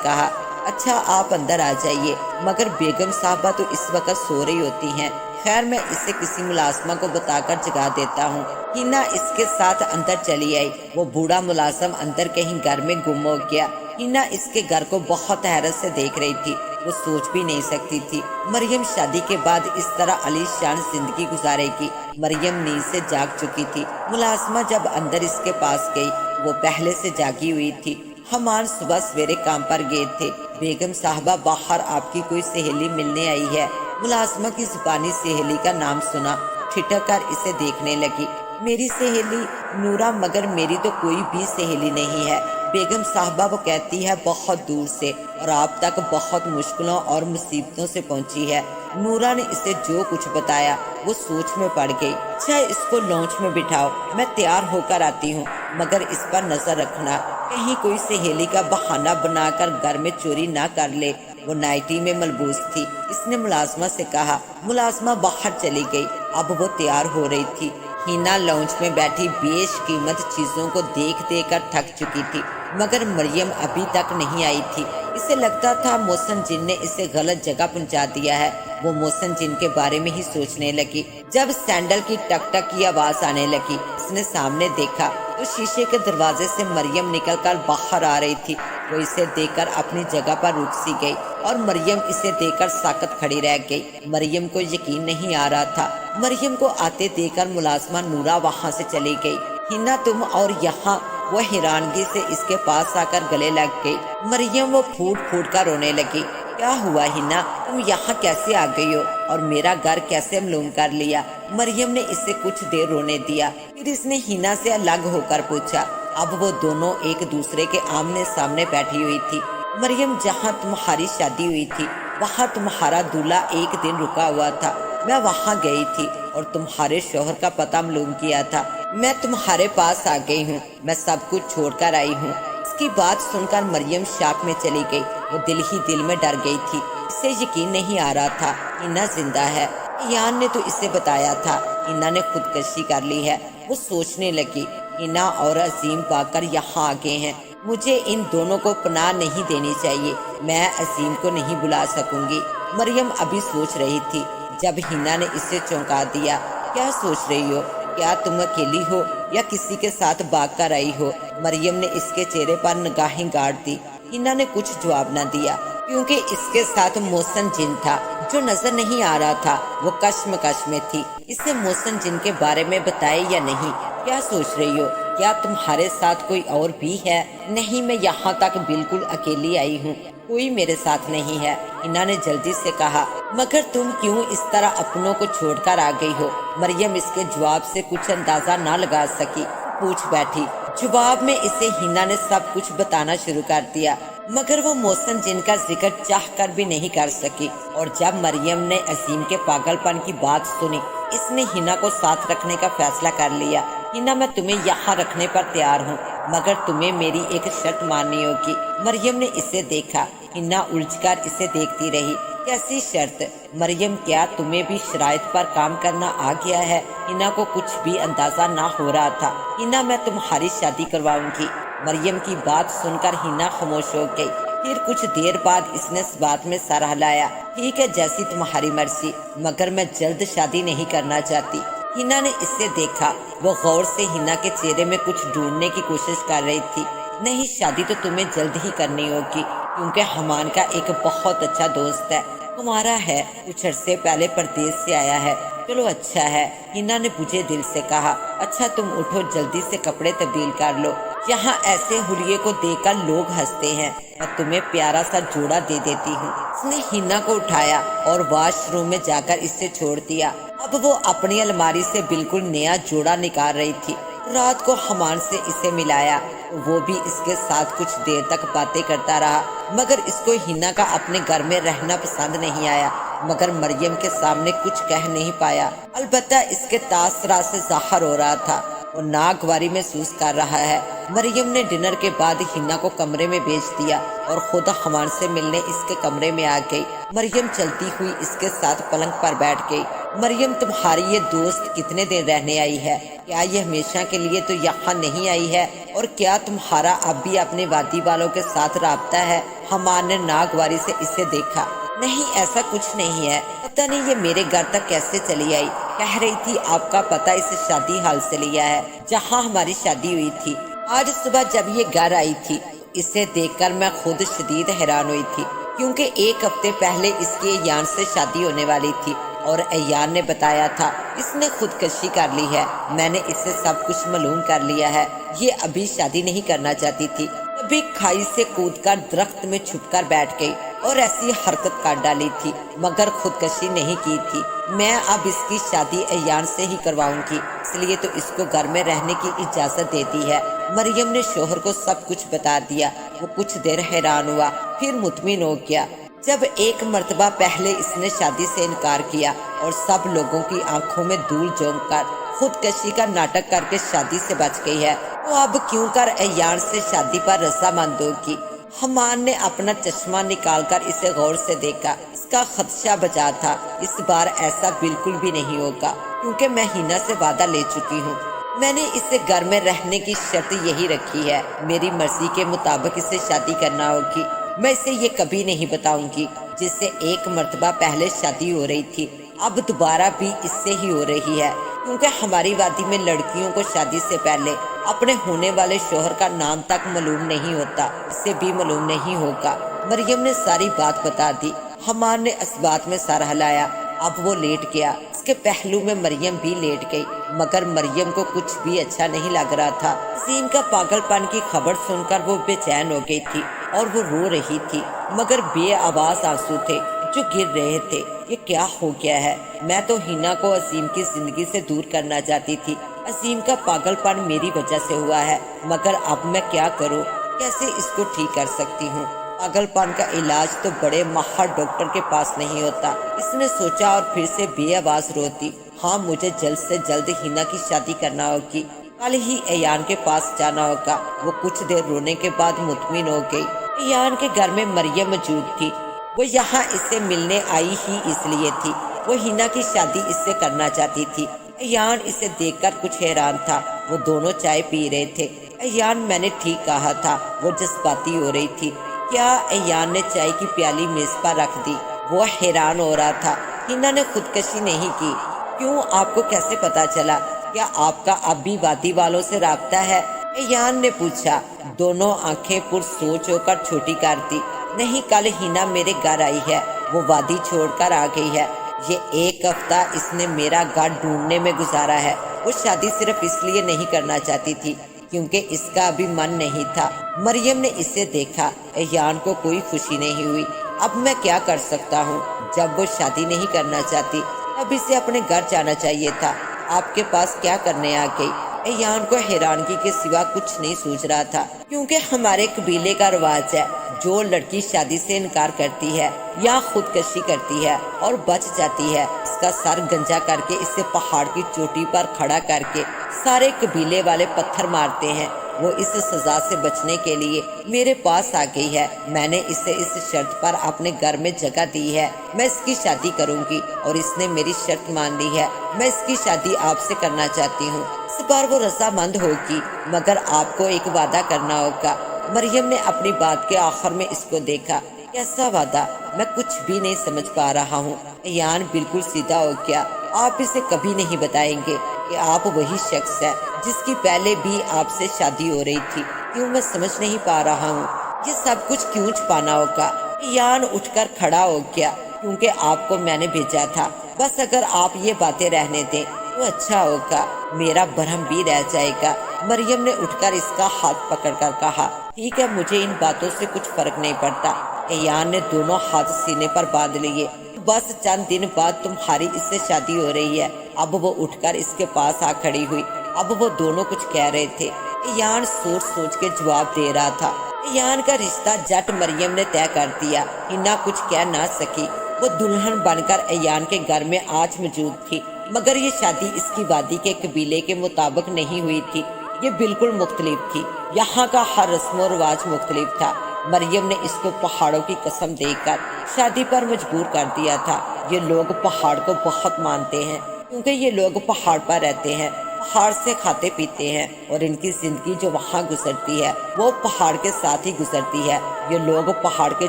کہا، اچھا آپ اندر آ جائیے، مگر بیگم صاحبہ تو اس وقت سو رہی ہوتی ہیں۔ خیر میں اسے کسی ملازمہ کو بتا کر جگا دیتا ہوں۔ ہنا اس کے ساتھ اندر چلی آئی۔ وہ بوڑھا ملازم اندر کہیں گھر میں گم ہو گیا۔ ہنا اس کے گھر کو بہت حیرت سے دیکھ رہی تھی۔ وہ سوچ بھی نہیں سکتی تھی مریم شادی کے بعد اس طرح عالی شان زندگی گزارے گی۔ مریم نیند سے جاگ چکی تھی۔ ملازمہ جب اندر اس کے پاس گئی، وہ پہلے سے جاگی ہوئی تھی۔ ہمان صبح سویرے کام پر گئے تھے۔ بیگم صاحبہ باہر آپ کی کوئی سہیلی ملنے آئی ہے۔ ملازمہ کی زبانی سہیلی کا نام سنا، ٹھٹک کر اسے دیکھنے لگی۔ میری سہیلی نورا، مگر میری تو کوئی بھی سہیلی نہیں ہے بیگم صاحبہ، وہ کہتی ہے بہت دور سے اور آپ تک بہت مشکلوں اور مصیبتوں سے پہنچی ہے۔ نورا نے اسے جو کچھ بتایا وہ سوچ میں پڑ گئی۔ اچھا اس کو لانچ میں بٹھاؤ، میں تیار ہو کر آتی ہوں، مگر اس پر نظر رکھنا کہیں کوئی سہیلی کا بہانہ بنا کر گھر میں چوری نہ کر لے۔ وہ نائٹی میں ملبوس تھی۔ اس نے ملازمہ سے کہا۔ ملازمہ باہر چلی گئی۔ اب وہ تیار ہو رہی تھی۔ ہنا لانچ میں بیٹھی بیش قیمت چیزوں کو دیکھ دیکھ کر تھک چکی تھی، مگر مریم ابھی تک نہیں آئی تھی۔ اسے لگتا تھا محسن جن نے اسے غلط جگہ پہنچا دیا ہے۔ وہ محسن جن کے بارے میں ہی سوچنے لگی۔ جب سینڈل کی ٹک ٹک کی آواز آنے لگی، اس نے سامنے دیکھا تو شیشے کے دروازے سے مریم نکل کر باہر آ رہی تھی۔ وہ اسے دیکھ کر اپنی جگہ پر رک سی گئی اور مریم اسے دیکھ کر ساکت کھڑی رہ گئی۔ مریم کو یقین نہیں آ رہا تھا۔ مریم کو آتے دیکھ کر ملازمہ نورا وہاں سے چلی گئی۔ ہنا تم اور یہاں؟ وہ حیرانگی سے اس کے پاس آ کر گلے لگ گئی۔ مریم وہ پھوٹ پھوٹ کر رونے لگی۔ کیا ہوا ہنا، تم یہاں کیسے آ گئی ہو اور میرا گھر کیسے معلوم کر لیا؟ مریم نے اسے کچھ دیر رونے دیا، پھر اس نے ہنا سے الگ ہو کر پوچھا۔ اب وہ دونوں ایک دوسرے کے آمنے سامنے بیٹھی ہوئی تھی۔ مریم، جہاں تمہاری شادی ہوئی تھی وہاں تمہارا دولہا ایک دن رکا ہوا تھا۔ میں وہاں گئی تھی اور تمہارے شوہر کا پتہ معلوم کیا تھا۔ میں تمہارے پاس آ گئی ہوں، میں سب کچھ چھوڑ کر آئی ہوں۔ اس کی بات سن کر مریم شاک میں چلی گئی۔ وہ دل ہی دل میں ڈر گئی تھی۔ اسے یقین نہیں آ رہا تھا ہنا زندہ ہے۔ ایان نے تو اسے بتایا تھا ہنا نے خودکشی کر لی ہے۔ وہ سوچنے لگی، ہنا اور عظیم پا کر یہاں آ گئے ہیں، مجھے ان دونوں کو پناہ نہیں دینی چاہیے، میں عظیم کو نہیں بلا سکوں گی۔ مریم ابھی سوچ رہی تھی جب ہنا نے اسے چونکا دیا۔ کیا سوچ رہی ہو؟ کیا تم اکیلی ہو یا کسی کے ساتھ بھاگ کر آئی ہو؟ مریم نے اس کے چہرے پر نگاہیں گاڑ دی۔ ہنا نے کچھ جواب نہ دیا کیونکہ اس کے ساتھ محسن جن تھا جو نظر نہیں آ رہا تھا۔ وہ کشمکش میں تھی، اسے محسن جن کے بارے میں بتائے یا نہیں۔ کیا سوچ رہی ہو؟ کیا تمہارے ساتھ کوئی اور بھی ہے؟ نہیں، میں یہاں تک بالکل اکیلی آئی ہوں، کوئی میرے ساتھ نہیں ہے، ہنا نے جلدی سے کہا۔ مگر تم کیوں اس طرح اپنوں کو چھوڑ کر آ گئی ہو؟ مریم اس کے جواب سے کچھ اندازہ نہ لگا سکی، پوچھ بیٹھی۔ جواب میں اسے ہنا نے سب کچھ بتانا شروع کر دیا، مگر وہ محسن جن کا ذکر چاہ کر بھی نہیں کر سکی۔ اور جب مریم نے عظیم کے پاگل پن کی بات سنی، اس نے ہنا کو ساتھ رکھنے کا فیصلہ کر لیا۔ ہنا، میں تمہیں یہاں رکھنے پر تیار ہوں، مگر تمہیں میری ایک شرط ماننی ہوگی۔ مریم نے اسے دیکھا۔ ہنا الجھ کر اسے دیکھتی رہی۔ کیسی شرط؟ مریم، کیا تمہیں بھی شرائط پر کام کرنا آ گیا ہے؟ ہنا کو کچھ بھی اندازہ نہ ہو رہا تھا۔ ہنا، میں تمہاری شادی کرواؤں گی۔ مریم کی بات سن کر ہنا خاموش ہو گئی۔ پھر کچھ دیر بعد اس نے اس بات میں سر ہلایا۔ ٹھیک ہے، جیسی تمہاری مرضی، مگر میں جلد شادی نہیں کرنا چاہتی۔ ہنا نے اسے دیکھا۔ وہ غور سے ہنا کے چہرے میں کچھ ڈھونڈنے کی کوشش کر رہی تھی۔ نہیں، شادی تو تمہیں جلد ہی کرنی ہوگی، کیونکہ ہمان کا ایک بہت اچھا دوست ہے، تمہارا ہے، کچھ عرصے پہلے پردیس سے آیا ہے۔ چلو اچھا ہے، ہنا نے بجھے دل سے کہا۔ اچھا تم اٹھو، جلدی سے کپڑے تبدیل کر لو، یہاں ایسے حلیے کو دیکھ کر لوگ ہنستے ہیں، میں تمہیں پیارا سا جوڑا دے دیتی ہوں۔ اس نے ہنا کو اٹھایا اور واش روم میں جا کر اسے چھوڑ دیا۔ اب وہ اپنی الماری سے بالکل نیا جوڑا نکال رہی تھی۔ رات کو ہمان سے اسے ملایا، وہ بھی اس کے ساتھ کچھ دیر تک باتیں کرتا رہا، مگر اس کو ہنا کا اپنے گھر میں رہنا پسند نہیں آیا، مگر مریم کے سامنے کچھ کہہ نہیں پایا۔ البتہ اس کے تاثرات سے ظاہر ہو رہا تھا وہ ناگواری محسوس کر رہا ہے۔ مریم نے ڈنر کے بعد ہنا کو کمرے میں بھیج دیا اور خود حمان سے ملنے اس کے کمرے میں آ گئی۔ مریم چلتی ہوئی اس کے ساتھ پلنگ پر بیٹھ گئی۔ مریم، تمہاری یہ دوست کتنے دن رہنے آئی ہے؟ کیا یہ ہمیشہ کے لیے تو یہاں نہیں آئی ہے؟ اور کیا تمہارا اب بھی اپنے وادی والوں کے ساتھ رابطہ ہے؟ حمان نے ناگواری سے اسے دیکھا۔ نہیں، ایسا کچھ نہیں ہے، پتہ نہیں یہ میرے گھر تک کیسے چلی آئی۔ کہہ رہی تھی آپ کا پتہ اس شادی حال سے لیا ہے جہاں ہماری شادی ہوئی تھی۔ آج صبح جب یہ گھر آئی تھی اسے دیکھ کر میں خود شدید حیران ہوئی تھی، کیونکہ ایک ہفتے پہلے اس کی ایان سے شادی ہونے والی تھی اور ایان نے بتایا تھا اس نے خودکشی کر لی ہے۔ میں نے اسے سب کچھ معلوم کر لیا ہے، یہ ابھی شادی نہیں کرنا چاہتی تھی، ابھی کھائی سے کود کر درخت میں چھپ کر بیٹھ گئی اور ایسی حرکت کر ڈالی تھی، مگر خودکشی نہیں کی تھی۔ میں اب اس کی شادی ایان سے ہی کرواؤں گی، اس لیے تو اس کو گھر میں رہنے کی اجازت دے دی ہے۔ مریم نے شوہر کو سب کچھ بتا دیا۔ وہ کچھ دیر حیران ہوا، پھر مطمئن ہو گیا۔ جب ایک مرتبہ پہلے اس نے شادی سے انکار کیا اور سب لوگوں کی آنکھوں میں دھول جھونک کر خودکشی کا ناٹک کر کے شادی سے بچ گئی ہے، تو اب کیوں کر ایان سے شادی پر رضامند ہوگی؟ حمان نے اپنا چشمہ نکال کر اسے غور سے دیکھا۔ اس کا خدشہ بچا تھا، اس بار ایسا بالکل بھی نہیں ہوگا، کیونکہ میں ہنا سے وعدہ لے چکی ہوں۔ میں نے اسے گھر میں رہنے کی شرط یہی رکھی ہے، میری مرضی کے مطابق اسے شادی کرنا ہوگی۔ میں اسے یہ کبھی نہیں بتاؤں گی جس سے ایک مرتبہ پہلے شادی ہو رہی تھی، اب دوبارہ بھی اس سے ہی ہو رہی ہے، کیونکہ ہماری وادی میں لڑکیوں کو شادی سے پہلے اپنے ہونے والے شوہر کا نام تک معلوم نہیں ہوتا، اسے بھی معلوم نہیں ہوگا۔ مریم نے ساری بات بتا دی۔ حمان نے اس بات میں سر ہلایا۔ اب وہ لیٹ گیا، اس کے پہلو میں مریم بھی لیٹ گئی، مگر مریم کو کچھ بھی اچھا نہیں لگ رہا تھا۔ عظیم کا پاگل پن کی خبر سن کر وہ بے چین ہو گئی تھی اور وہ رو رہی تھی، مگر بے آواز آنسو تھے جو گر رہے تھے۔ یہ کیا ہو گیا ہے؟ میں تو ہنا کو عظیم کی زندگی سے دور کرنا چاہتی تھی، عظیم کا پاگل پن میری وجہ سے ہوا ہے، مگر اب میں کیا کروں؟ کیسے اس کو ٹھیک کر سکتی ہوں؟ پاگل پن کا علاج تو بڑے ماہر ڈاکٹر کے پاس نہیں ہوتا، اس نے سوچا اور پھر سے بے آواز روتی۔ ہاں، مجھے جلد سے جلد ہنا کی شادی کرنا ہوگی، کل ہی ایان کے پاس جانا ہوگا۔ وہ کچھ دیر رونے کے بعد مطمئن ہو گئی۔ ایان کے گھر میں مریم موجود تھی، وہ یہاں اس سے ملنے آئی ہی اس لیے تھی، وہ ہنا کی شادی اس سے کرنا چاہتی تھی۔ ایان اسے دیکھ کر کچھ حیران تھا۔ وہ دونوں چائے پی رہے تھے۔ ایان، میں نے ٹھیک کہا تھا، وہ جذباتی ہو رہی تھی۔ کیا؟ ایان نے چائے کی پیالی میز پر رکھ دی۔ وہ حیران ہو رہا تھا۔ ہنا نے خودکشی نہیں کی۔ کیوں؟ آپ کو کیسے پتا چلا؟ کیا آپ کا اب بھی وادی والوں سے رابطہ ہے؟ ایان نے پوچھا۔ دونوں آنکھیں پر سوچ ہو کر چھوٹی کر دی۔ نہیں، کل ہنا میرے گھر آئی ہے، وہ وادی چھوڑ کر آ گئی ہے۔ یہ ایک ہفتہ اس نے میرا گھر ڈھونڈنے میں گزارا ہے۔ وہ شادی صرف اس لیے نہیں کرنا چاہتی تھی کیونکہ اس کا ابھی من نہیں تھا۔ مریم نے اسے دیکھا۔ ایان کو کوئی خوشی نہیں ہوئی۔ اب میں کیا کر سکتا ہوں؟ جب وہ شادی نہیں کرنا چاہتی تب اسے اپنے گھر جانا چاہیے تھا۔ آپ کے پاس کیا کرنے آ گئی؟ ایان کو حیرانگی کے سوا کچھ نہیں سوچ رہا تھا، کیونکہ ہمارے قبیلے کا رواج ہے، جو لڑکی شادی سے انکار کرتی ہے یا خودکشی کرتی ہے اور بچ جاتی ہے، اس کا سر گنجا کر کے اسے پہاڑ کی چوٹی پر کھڑا کر کے سارے قبیلے والے پتھر مارتے ہیں۔ وہ اس سزا سے بچنے کے لیے میرے پاس آ گئی ہے۔ میں نے اسے اس شرط پر اپنے گھر میں جگہ دی ہے، میں اس کی شادی کروں گی، اور اس نے میری شرط مان لی ہے۔ میں اس کی شادی آپ سے کرنا چاہتی ہوں۔ اس بار وہ رضامند ہوگی، مگر آپ کو ایک وعدہ کرنا ہوگا۔ مریم نے اپنی بات کے آخر میں اس کو دیکھا۔ کیسا وعدہ؟ میں کچھ بھی نہیں سمجھ پا رہا ہوں۔ ایان بالکل سیدھا ہو گیا۔ آپ اسے کبھی نہیں بتائیں گے کہ آپ وہی شخص ہے جس کی پہلے بھی آپ سے شادی ہو رہی تھی؟ کیوں؟ میں سمجھ نہیں پا رہا ہوں، یہ سب کچھ کیوں چھپانا ہوگا؟ ایان اٹھ کر کھڑا ہو گیا۔ کیونکہ آپ کو میں نے بھیجا تھا، بس اگر آپ یہ باتیں رہنے دیں تو اچھا ہوگا، میرا برہم بھی رہ جائے گا۔ مریم نے اٹھ کر اس کا ہاتھ پکڑ کر کہا، ٹھیک ہے، مجھے ان باتوں سے کچھ فرق نہیں پڑتا۔ ایان نے دونوں ہاتھ سینے پر باندھ لیے۔ بس چند دن بعد تمہاری اس سے شادی ہو رہی ہے۔ اب وہ اٹھ کر اس کے پاس آ کھڑی ہوئی۔ اب وہ دونوں کچھ کہہ رہے تھے۔ ایان سوچ سوچ کے جواب دے رہا تھا۔ ایان کا رشتہ جٹ مریم نے طے کر دیا۔ ہنا کچھ کہہ نہ سکی۔ وہ دلہن بن کر ایان کے گھر میں آج موجود تھی، مگر یہ شادی اس کی وادی کے قبیلے کے مطابق نہیں ہوئی تھی۔ یہ بالکل مختلف تھی، یہاں کا ہر رسم و رواج مختلف تھا۔ مریم نے اس کو پہاڑوں کی قسم دے کر شادی پر مجبور کر دیا تھا۔ یہ لوگ پہاڑ کو بہت مانتے ہیں کیونکہ یہ لوگ پہاڑ پر رہتے ہیں، پہاڑ سے کھاتے پیتے ہیں، اور ان کی زندگی جو وہاں گزرتی ہے وہ پہاڑ کے ساتھ ہی گزرتی ہے۔ یہ لوگ پہاڑ کے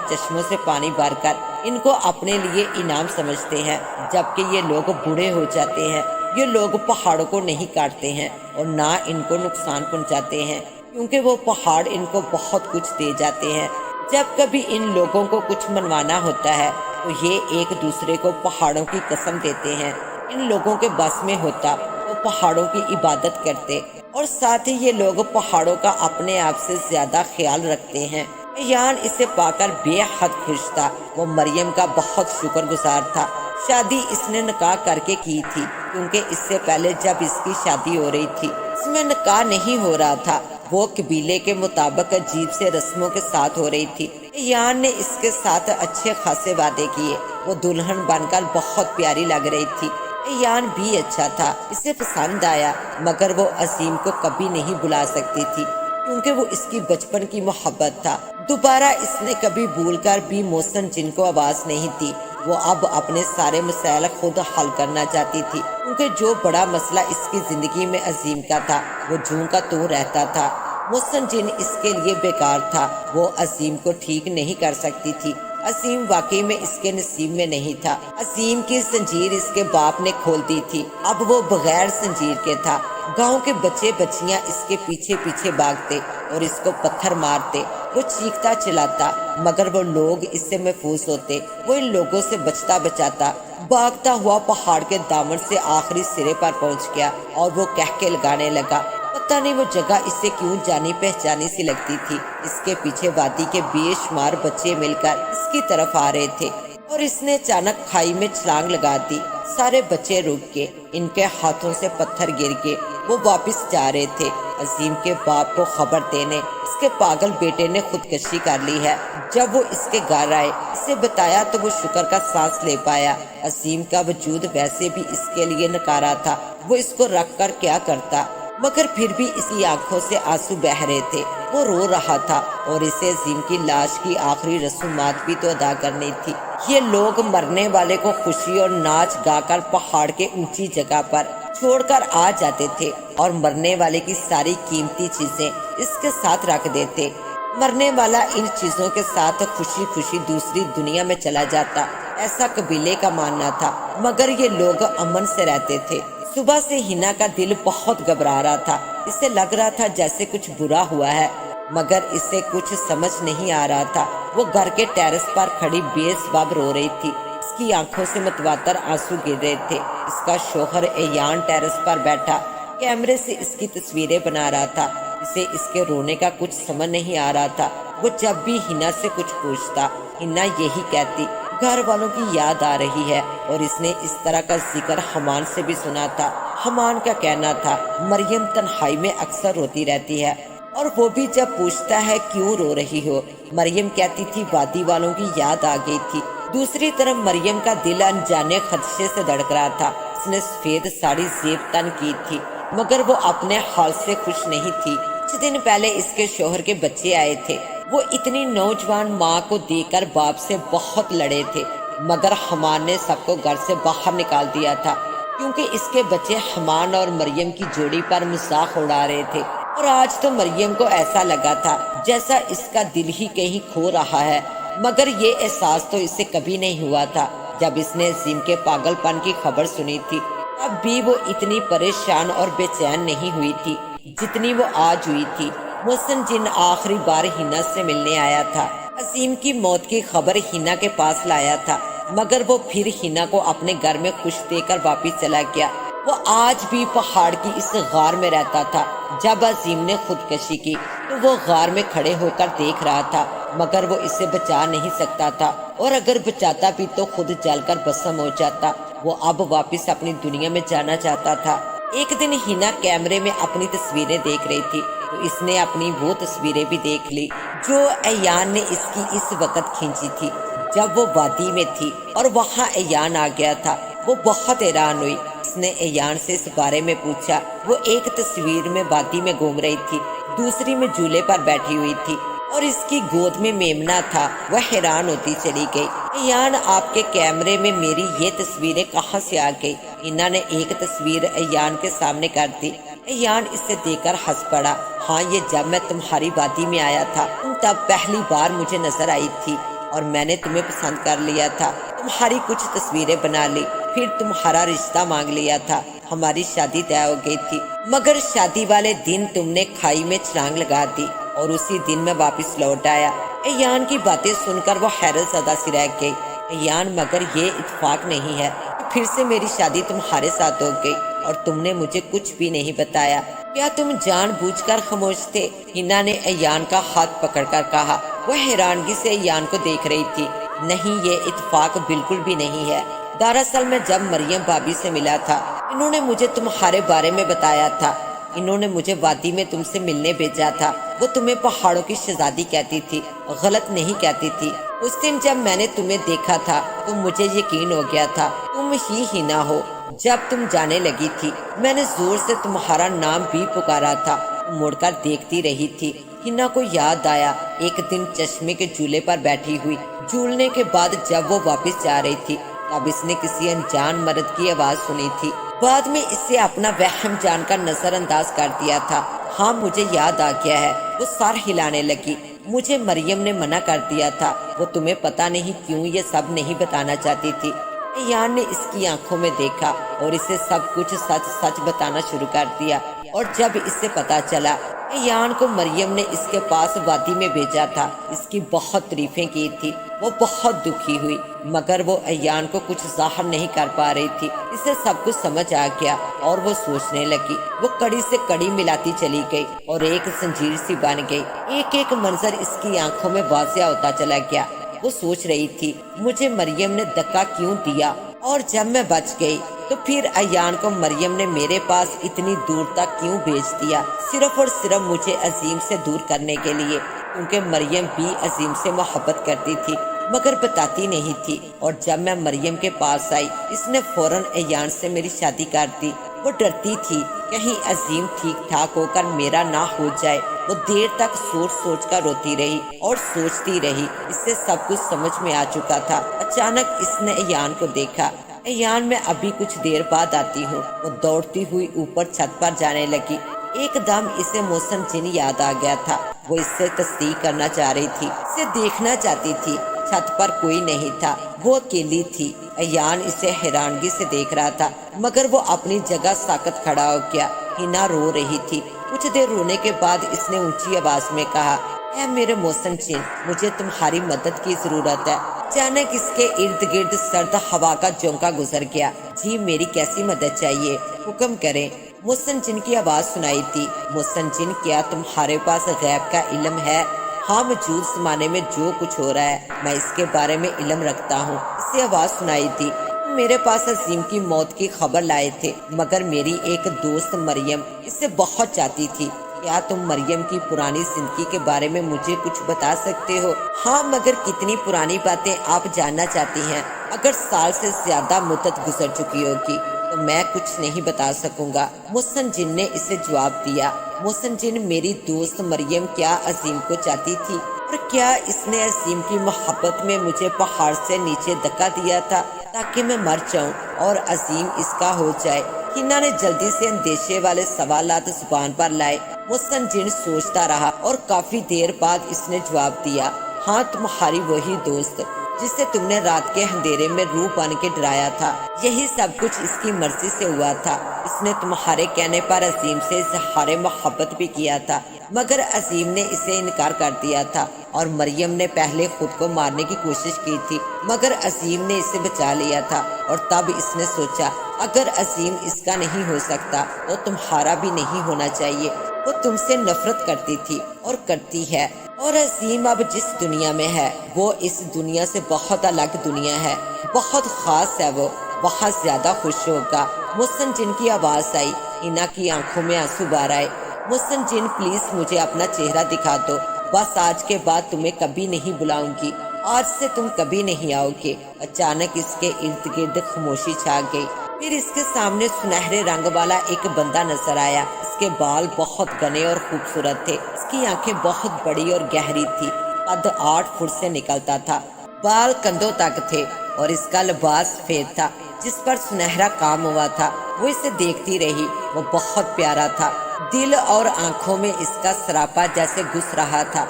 چشموں سے پانی بھر کر ان کو اپنے لیے انعام سمجھتے ہیں، جبکہ یہ لوگ بوڑھے ہو جاتے ہیں۔ یہ لوگ پہاڑوں کو نہیں کاٹتے ہیں اور نہ ان کو نقصان پہنچاتے ہیں، کیونکہ وہ پہاڑ ان کو بہت کچھ دے جاتے ہیں۔ جب کبھی ان لوگوں کو کچھ منوانا ہوتا ہے تو یہ ایک دوسرے کو پہاڑوں کی قسم دیتے ہیں۔ ان لوگوں کے بس میں ہوتا وہ پہاڑوں کی عبادت کرتے، اور ساتھ ہی یہ لوگ پہاڑوں کا اپنے آپ سے زیادہ خیال رکھتے ہیں۔ ایان اسے پا کر بے حد خوش تھا، وہ مریم کا بہت شکر گزار تھا۔ شادی اس نے نکاح کر کے کی تھی، کیونکہ اس سے پہلے جب اس کی شادی ہو رہی تھی اس میں نکاح نہیں ہو رہا تھا، وہ قبیلے کے مطابق عجیب سے رسموں کے ساتھ ہو رہی تھی۔ ایان نے اس کے ساتھ اچھے خاصے وعدے کیے، وہ دلہن بن کر بہت پیاری لگ رہی تھی۔ ایان بھی اچھا تھا، اسے پسند آیا، مگر وہ عظیم کو کبھی نہیں بلا سکتی تھی کیونکہ وہ اس کی بچپن کی محبت تھا۔ دوبارہ اس نے کبھی بھول کر بھی محسن جن کو آواز نہیں دی۔ وہ اب اپنے سارے مسائل خود حل کرنا چاہتی تھی، کیونکہ جو بڑا مسئلہ اس کی زندگی میں عظیم کا تھا وہ جوں کا تو رہتا تھا۔ محسن جن اس کے لیے بیکار تھا، وہ عظیم کو ٹھیک نہیں کر سکتی تھی۔ عظیم واقعی میں اس کے نصیب میں نہیں تھا۔ عظیم کی زنجیر اس کے باپ نے کھول دی تھی، اب وہ بغیر زنجیر کے تھا۔ گاؤں کے بچے بچیاں اس کے پیچھے پیچھے بھاگتے اور اس کو پتھر مارتے، وہ چیختا چلاتا، مگر وہ لوگ اس سے محفوظ ہوتے۔ وہ ان لوگوں سے بچتا بچاتا بھاگتا ہوا پہاڑ کے دامن سے آخری سرے پر پہنچ گیا، اور وہ کہکے لگانے لگا۔ پتہ نہیں وہ جگہ اسے کیوں جانی پہچانی سی لگتی تھی۔ اس کے پیچھے وادی کے بے شمار بچے مل کر اس کی طرف آ رہے تھے، اور اس نے اچانک کھائی میں چھلانگ لگا دی۔ سارے بچے رک گئے، ان کے ہاتھوں سے پتھر گر گئے، وہ واپس جا رہے تھے۔ عظیم کے باپ کو خبر دینے اس کے پاگل بیٹے نے خودکشی کر لی ہے۔ جب وہ اس کے گھر آئے، اسے بتایا تو وہ شکر کا سانس لے پایا۔ عظیم کا وجود ویسے بھی اس کے لیے نکارا تھا، وہ اس کو رکھ کر کیا کرتا، مگر پھر بھی اس کی آنکھوں سے آنسو بہہ رہے تھے۔ وہ رو رہا تھا اور اسے عظیم کی لاش کی آخری رسومات بھی تو ادا کرنی تھی۔ یہ لوگ مرنے والے کو خوشی اور ناچ گا کر پہاڑ کے اونچی جگہ پر چھوڑ کر آ جاتے تھے، اور مرنے والے کی ساری قیمتی چیزیں اس کے ساتھ رکھ دیتے۔ مرنے والا ان چیزوں کے ساتھ خوشی خوشی دوسری دنیا میں چلا جاتا، ایسا قبیلے کا ماننا تھا، مگر یہ لوگ امن سے رہتے تھے۔ صبح سے ہنا کا دل بہت گھبرا رہا تھا، اسے لگ رہا تھا جیسے کچھ برا ہوا ہے، مگر اسے کچھ سمجھ نہیں آ رہا تھا۔ وہ گھر کے ٹیرس پر کھڑی بے سبب رو رہی تھی، اس کی آنکھوں سے متواتر آنسو گر رہے تھے۔ اس کا شوہر ایان ٹیرس پر بیٹھا کیمرے سے اس کی تصویریں بنا رہا تھا۔ اسے اس کے رونے کا کچھ سمجھ نہیں آ رہا تھا۔ وہ جب بھی ہنا سے کچھ پوچھتا، ہنا یہی کہتی، گھر والوں کی یاد آ رہی ہے، اور اس نے اس طرح کا ذکر حمان سے بھی سنا تھا۔ حمان کا کہنا تھا مریم تنہائی میں اکثر روتی رہتی ہے، اور وہ بھی جب پوچھتا ہے کیوں رو رہی ہو، مریم کہتی تھی وادی والوں کی یاد آ گئی تھی۔ دوسری طرف مریم کا دل انجانے خدشے سے دھڑک رہا تھا۔ اس نے سفید ساڑی زیب تن کی تھی، مگر وہ اپنے حال سے خوش نہیں تھی۔ کچھ دن پہلے اس کے شوہر کے بچے آئے تھے، وہ اتنی نوجوان ماں کو دیکھ کر باپ سے بہت لڑے تھے، مگر حمان نے سب کو گھر سے باہر نکال دیا تھا، کیونکہ اس کے بچے حمان اور مریم کی جوڑی پر مذاق اڑا رہے تھے۔ اور آج تو مریم کو ایسا لگا تھا جیسا اس کا دل ہی کہیں کھو رہا ہے، مگر یہ احساس تو اسے کبھی نہیں ہوا تھا۔ جب اس نے عظیم کے پاگل پن کی خبر سنی تھی تب بھی وہ اتنی پریشان اور بے چین نہیں ہوئی تھی جتنی وہ آج ہوئی تھی۔ محسن جن آخری بار ہنا سے ملنے آیا تھا، عظیم کی موت کی خبر ہنا کے پاس لایا تھا، مگر وہ پھر ہنا کو اپنے گھر میں خوش دے کر واپس چلا گیا۔ وہ آج بھی پہاڑ کی اس غار میں رہتا تھا۔ جب عظیم نے خودکشی کی تو وہ غار میں کھڑے ہو کر دیکھ رہا تھا، مگر وہ اسے بچا نہیں سکتا تھا، اور اگر بچاتا بھی تو خود جل کر بھسم ہو جاتا۔ وہ اب واپس اپنی دنیا میں جانا چاہتا تھا۔ ایک دن ہنا کیمرے میں اپنی تصویریں دیکھ رہی تھی تو اس نے اپنی وہ تصویریں بھی دیکھ لی جو ایان نے اس کی اس وقت کھینچی تھی جب وہ وادی میں تھی اور وہاں ایان آ گیا تھا۔ وہ بہت حیران ہوئی، اس نے ایان سے اس بارے میں پوچھا۔ وہ ایک تصویر میں وادی میں گھوم رہی تھی، دوسری میں جھولے پر بیٹھی ہوئی تھی اور اس کی گود میں میمنہ تھا۔ وہ حیران ہوتی چلی گئی، ایان آپ کے کیمرے میں میری یہ تصویریں کہاں سے آ گئی؟ ہنا نے ایک تصویر ایان کے سامنے کر دی۔ ایان اسے دیکھ کر ہنس پڑا۔ ہاں، یہ جب میں تمہاری وادی میں آیا تھا تم تب پہلی بار مجھے نظر آئی تھی اور میں نے تمہیں پسند کر لیا تھا، تمہاری کچھ تصویریں بنا لی، پھر تمہارا رشتہ مانگ لیا تھا، ہماری شادی طے ہو گئی تھی، مگر شادی والے دن تم نے کھائی میں چھلانگ لگا دی اور اسی دن میں واپس لوٹ آیا۔ ایان کی باتیں سن کر وہ حیرت زدہ سی رہ گئی۔ ایان، مگر یہ اتفاق نہیں ہے کہ پھر سے میری شادی تمہارے ساتھ ہو گئی اور تم نے مجھے کچھ بھی نہیں بتایا، کیا تم جان بوجھ کر خاموش تھے؟ ہنا نے ایان کا ہاتھ پکڑ کر کہا۔ وہ حیرانگی سے ایان کو دیکھ رہی تھی۔ نہیں، یہ اتفاق بالکل بھی نہیں ہے۔ دراصل میں جب مریم بابی سے ملا تھا انہوں نے مجھے تمہارے بارے میں بتایا تھا، انہوں نے مجھے وادی میں تم سے ملنے بھیجا تھا۔ وہ تمہیں پہاڑوں کی شہزادی کہتی تھی، غلط نہیں کہتی تھی۔ اس دن جب میں نے تمہیں دیکھا تھا تو مجھے یقین ہو گیا تھا تم ہی ہنا ہو۔ جب تم جانے لگی تھی میں نے زور سے تمہارا نام بھی پکارا تھا، مڑ کر دیکھتی رہی تھی۔ ہنا کو یاد آیا ایک دن چشمے کے جھولے پر بیٹھی ہوئی، جھولنے کے بعد جب وہ واپس جا رہی تھی تب اس نے کسی انجان مرد کی آواز سنی تھی۔ بعد میں اس سے اپنا وہم جان کر نظر انداز کر دیا تھا۔ ہاں، مجھے یاد آ گیا ہے۔ وہ سر ہلانے لگی۔ مجھے مریم نے منع کر دیا تھا، وہ تمہیں پتہ نہیں کیوں یہ سب نہیں بتانا چاہتی تھی۔ ایان نے اس کی آنکھوں میں دیکھا اور اسے سب کچھ سچ سچ بتانا شروع کر دیا، اور جب اسے پتا چلا ایان کو مریم نے اس کے پاس وادی میں بھیجا تھا، اس کی بہت تعریفیں کی تھی، وہ بہت دکھی ہوئی، مگر وہ ایان کو کچھ ظاہر نہیں کر پا رہی تھی۔ اسے سب کچھ سمجھ آ گیا اور وہ سوچنے لگی۔ وہ کڑی سے کڑی ملاتی چلی گئی اور ایک زنجیر سی بن گئی۔ ایک ایک منظر اس کی آنکھوں میں واضح ہوتا چلا گیا۔ وہ سوچ رہی تھی، مجھے مریم نے دھکا کیوں دیا، اور جب میں بچ گئی تو پھر ایان کو مریم نے میرے پاس اتنی دور تک کیوں بھیج دیا، صرف اور صرف مجھے عظیم سے دور کرنے کے لیے، کیونکہ مریم بھی عظیم سے محبت کرتی تھی مگر بتاتی نہیں تھی۔ اور جب میں مریم کے پاس آئی اس نے فوراً ایان سے میری شادی کر دی۔ وہ ڈرتی تھی کہیں عظیم ٹھیک ٹھاک ہو کر میرا نہ ہو جائے۔ وہ دیر تک سوچ سوچ کر روتی رہی اور سوچتی رہی۔ اس سے سب کچھ سمجھ میں آ چکا تھا۔ اچانک اس نے ایان کو دیکھا۔ ایان، میں ابھی کچھ دیر بعد آتی ہوں۔ وہ دوڑتی ہوئی اوپر چھت پر جانے لگی۔ ایک دم اسے محسن جن یاد آ گیا تھا۔ وہ اس سے تصدیق کرنا چاہ رہی تھی، اسے دیکھنا چاہتی تھی۔ چھت پر کوئی نہیں تھا، وہ اکیلی تھی۔ ایان اسے حیرانگی سے دیکھ رہا تھا مگر وہ اپنی جگہ ساکت کھڑا ہو گیا۔ ہنا رو رہی تھی۔ کچھ دیر رونے کے بعد اس نے اونچی آواز میں کہا، اے میرے محسن جن، مجھے تمہاری مدد کی ضرورت ہے۔ اچانک اس کے ارد گرد سرد ہوا کا جھونکا گزر گیا۔ جی، میری کیسی مدد چاہیے، حکم کریں۔ محسن جن کی آواز سنائی دی۔ محسن جن، کیا تمہارے پاس غیب کا علم ہے؟ ہاں، موجود زمانے میں جو کچھ ہو رہا ہے میں اس کے بارے میں علم رکھتا ہوں، اسے آواز سنائی دی۔ میرے پاس عظیم کی موت کی خبر لائے تھے مگر میری ایک دوست مریم اسے بہت چاہتی تھی۔ کیا تم مریم کی پرانی زندگی کے بارے میں مجھے کچھ بتا سکتے ہو؟ ہاں، مگر کتنی پرانی باتیں آپ جاننا چاہتی ہیں؟ اگر سال سے زیادہ مدت گزر چکی ہوگی تو میں کچھ نہیں بتا سکوں گا، محسن جن نے اسے جواب دیا۔ محسن جن، میری دوست مریم کیا عظیم کو چاہتی تھی، اور کیا اس نے عظیم کی محبت میں مجھے پہاڑ سے نیچے دھکا دیا تھا تاکہ میں مر جاؤں اور عظیم اس کا ہو جائے؟ ہنا نے جلدی سے اندیشے والے سوالات زبان پر لائے۔ محسن جن سوچتا رہا اور کافی دیر بعد اس نے جواب دیا، ہاں، تمہاری وہی دوست جسے تم نے رات کے اندھیرے میں روح بن کے ڈرایا تھا۔ یہی سب کچھ اس کی مرضی سے ہوا تھا۔ اس نے تمہارے کہنے پر عظیم سے اظہار محبت بھی کیا تھا مگر عظیم نے اسے انکار کر دیا تھا، اور مریم نے پہلے خود کو مارنے کی کوشش کی تھی مگر عظیم نے اسے بچا لیا تھا۔ اور تب اس نے سوچا اگر عظیم اس کا نہیں ہو سکتا تو تمہارا بھی نہیں ہونا چاہیے۔ وہ تم سے نفرت کرتی تھی اور کرتی ہے، اور عظیم اب جس دنیا میں ہے وہ اس دنیا سے بہت الگ دنیا ہے، بہت خاص ہے، وہ بہت زیادہ خوش ہوگا۔ محسن جن کی آواز آئی۔ ہنا کی آنکھوں میں آنسو بار آئے۔ محسن جن، پلیز مجھے اپنا چہرہ دکھا دو، بس آج کے بعد تمہیں کبھی نہیں بلاؤں گی، آج سے تم کبھی نہیں آؤ گے۔ اچانک اس کے ارد گرد خاموشی چھا گئی۔ پھر اس کے سامنے سنہرے رنگ والا ایک بندہ نظر آیا۔ اس کے بال بہت گھنے اور خوبصورت تھے، اس کی آنکھیں بہت بڑی اور گہری تھی، قد 8 فٹ سے نکلتا تھا، بال کندھوں تک تھے اور اس کا لباس سفید تھا جس پر سنہرا کام ہوا تھا۔ وہ اسے دیکھتی رہی، وہ بہت پیارا تھا، دل اور آنکھوں میں اس کا سراپا جیسے گھس رہا تھا۔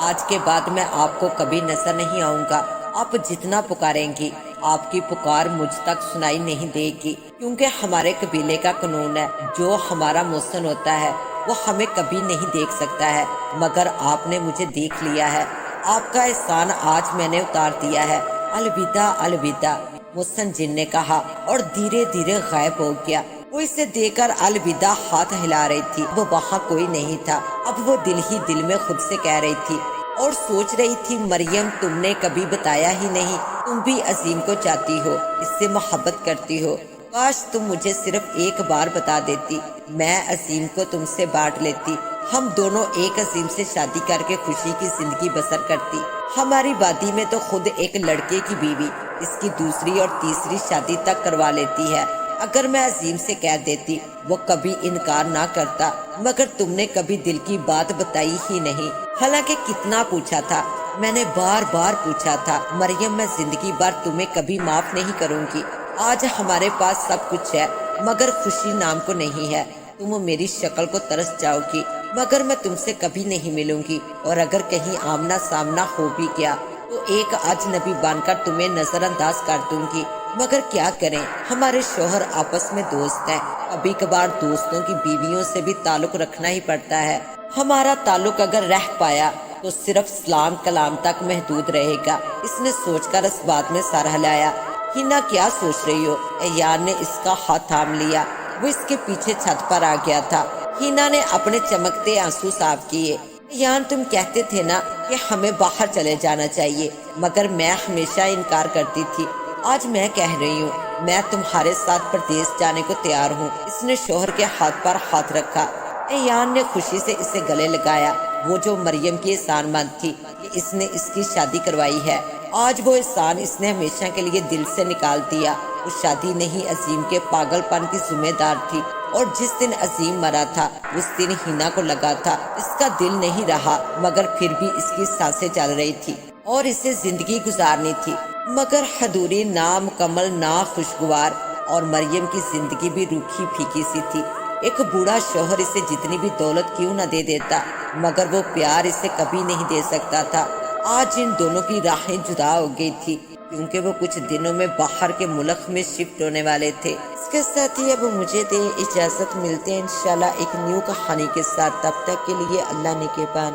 آج کے بعد میں آپ کو کبھی نظر نہیں آؤں گا، آپ جتنا پکاریں گی آپ کی پکار مجھ تک سنائی نہیں دے گی، کیونکہ ہمارے قبیلے کا قانون ہے، جو ہمارا محسن ہوتا ہے وہ ہمیں کبھی نہیں دیکھ سکتا ہے، مگر آپ نے مجھے دیکھ لیا ہے، آپ کا احسان آج میں نے اتار دیا ہے، الوداع الوداع، محسن جن نے کہا اور دھیرے دھیرے غائب ہو گیا۔ وہ اسے دیکھ کر الوداع ہاتھ ہلا رہی تھی، وہ وہاں کوئی نہیں تھا۔ اب وہ دل ہی دل میں خود سے کہہ رہی تھی اور سوچ رہی تھی، مریم تم نے کبھی بتایا ہی نہیں، تم بھی عظیم کو چاہتی ہو، اس سے محبت کرتی ہو، کاش تم مجھے صرف ایک بار بتا دیتی، میں عظیم کو تم سے بانٹ لیتی، ہم دونوں ایک عظیم سے شادی کر کے خوشی کی زندگی بسر کرتی۔ ہماری وادی میں تو خود ایک لڑکے کی بیوی اس کی دوسری اور تیسری شادی تک کروا لیتی ہے، اگر میں عظیم سے کہہ دیتی وہ کبھی انکار نہ کرتا، مگر تم نے کبھی دل کی بات بتائی ہی نہیں، حالانکہ کتنا پوچھا تھا، میں نے بار بار پوچھا تھا، مریم میں زندگی بھر تمہیں کبھی معاف نہیں کروں گی، آج ہمارے پاس سب کچھ ہے مگر خوشی نام کو نہیں ہے، تم میری شکل کو ترس جاؤ گی مگر میں تم سے کبھی نہیں ملوں گی، اور اگر کہیں آمنا سامنا ہو بھی گیا تو ایک اجنبی بن کر تمہیں نظر انداز کر دوں گی، مگر کیا کریں ہمارے شوہر آپس میں دوست ہیں، کبھی کبھار دوستوں کی بیویوں سے بھی تعلق رکھنا ہی پڑتا ہے، ہمارا تعلق اگر رہ پایا تو صرف سلام کلام تک محدود رہے گا۔ اس نے سوچ کر اس بات میں سر ہلایا۔ ہینا کیا سوچ رہی ہو؟ ایان نے اس کا ہاتھ تھام لیا، وہ اس کے پیچھے چھت پر آ گیا تھا۔ ہینا نے اپنے چمکتے آنسو صاف کیے۔ ایان تم کہتے تھے نا کہ ہمیں باہر چلے جانا چاہیے، مگر میں ہمیشہ انکار کرتی تھی، آج میں کہہ رہی ہوں میں تمہارے ساتھ پردیس جانے کو تیار ہوں۔ اس نے شوہر کے ہاتھ پر ہاتھ رکھا۔ ایان نے خوشی سے اسے گلے لگایا، وہ جو مریم کی احسان مند تھی کہ اس نے اس کی شادی کروائی ہے، آج وہ احسان اس نے ہمیشہ کے لیے دل سے نکال دیا۔ وہ شادی نہیں عظیم کے پاگل پن کی ذمہ دار تھی، اور جس دن عظیم مرا تھا اس دن ہینا کو لگا تھا اس کا دل نہیں رہا، مگر پھر بھی اس کی سانسیں چل رہی تھی اور اسے زندگی گزارنی تھی، مگر ادھوری، نامکمل، ناخوشگوار، اور مریم کی زندگی بھی روکھی پھیکی سی تھی۔ ایک بوڑھا شوہر اسے جتنی بھی دولت کیوں نہ دے دیتا، مگر وہ پیار اسے کبھی نہیں دے سکتا تھا۔ آج ان دونوں کی راہیں جدا ہو گئی تھی، کیونکہ وہ کچھ دنوں میں باہر کے ملک میں شفٹ ہونے والے تھے۔ اس کے ساتھ ہی اب مجھے دے اجازت، ملتے ہیں انشاءاللہ ایک نیو کہانی کے ساتھ، تب تک کے لیے اللہ نگہبان۔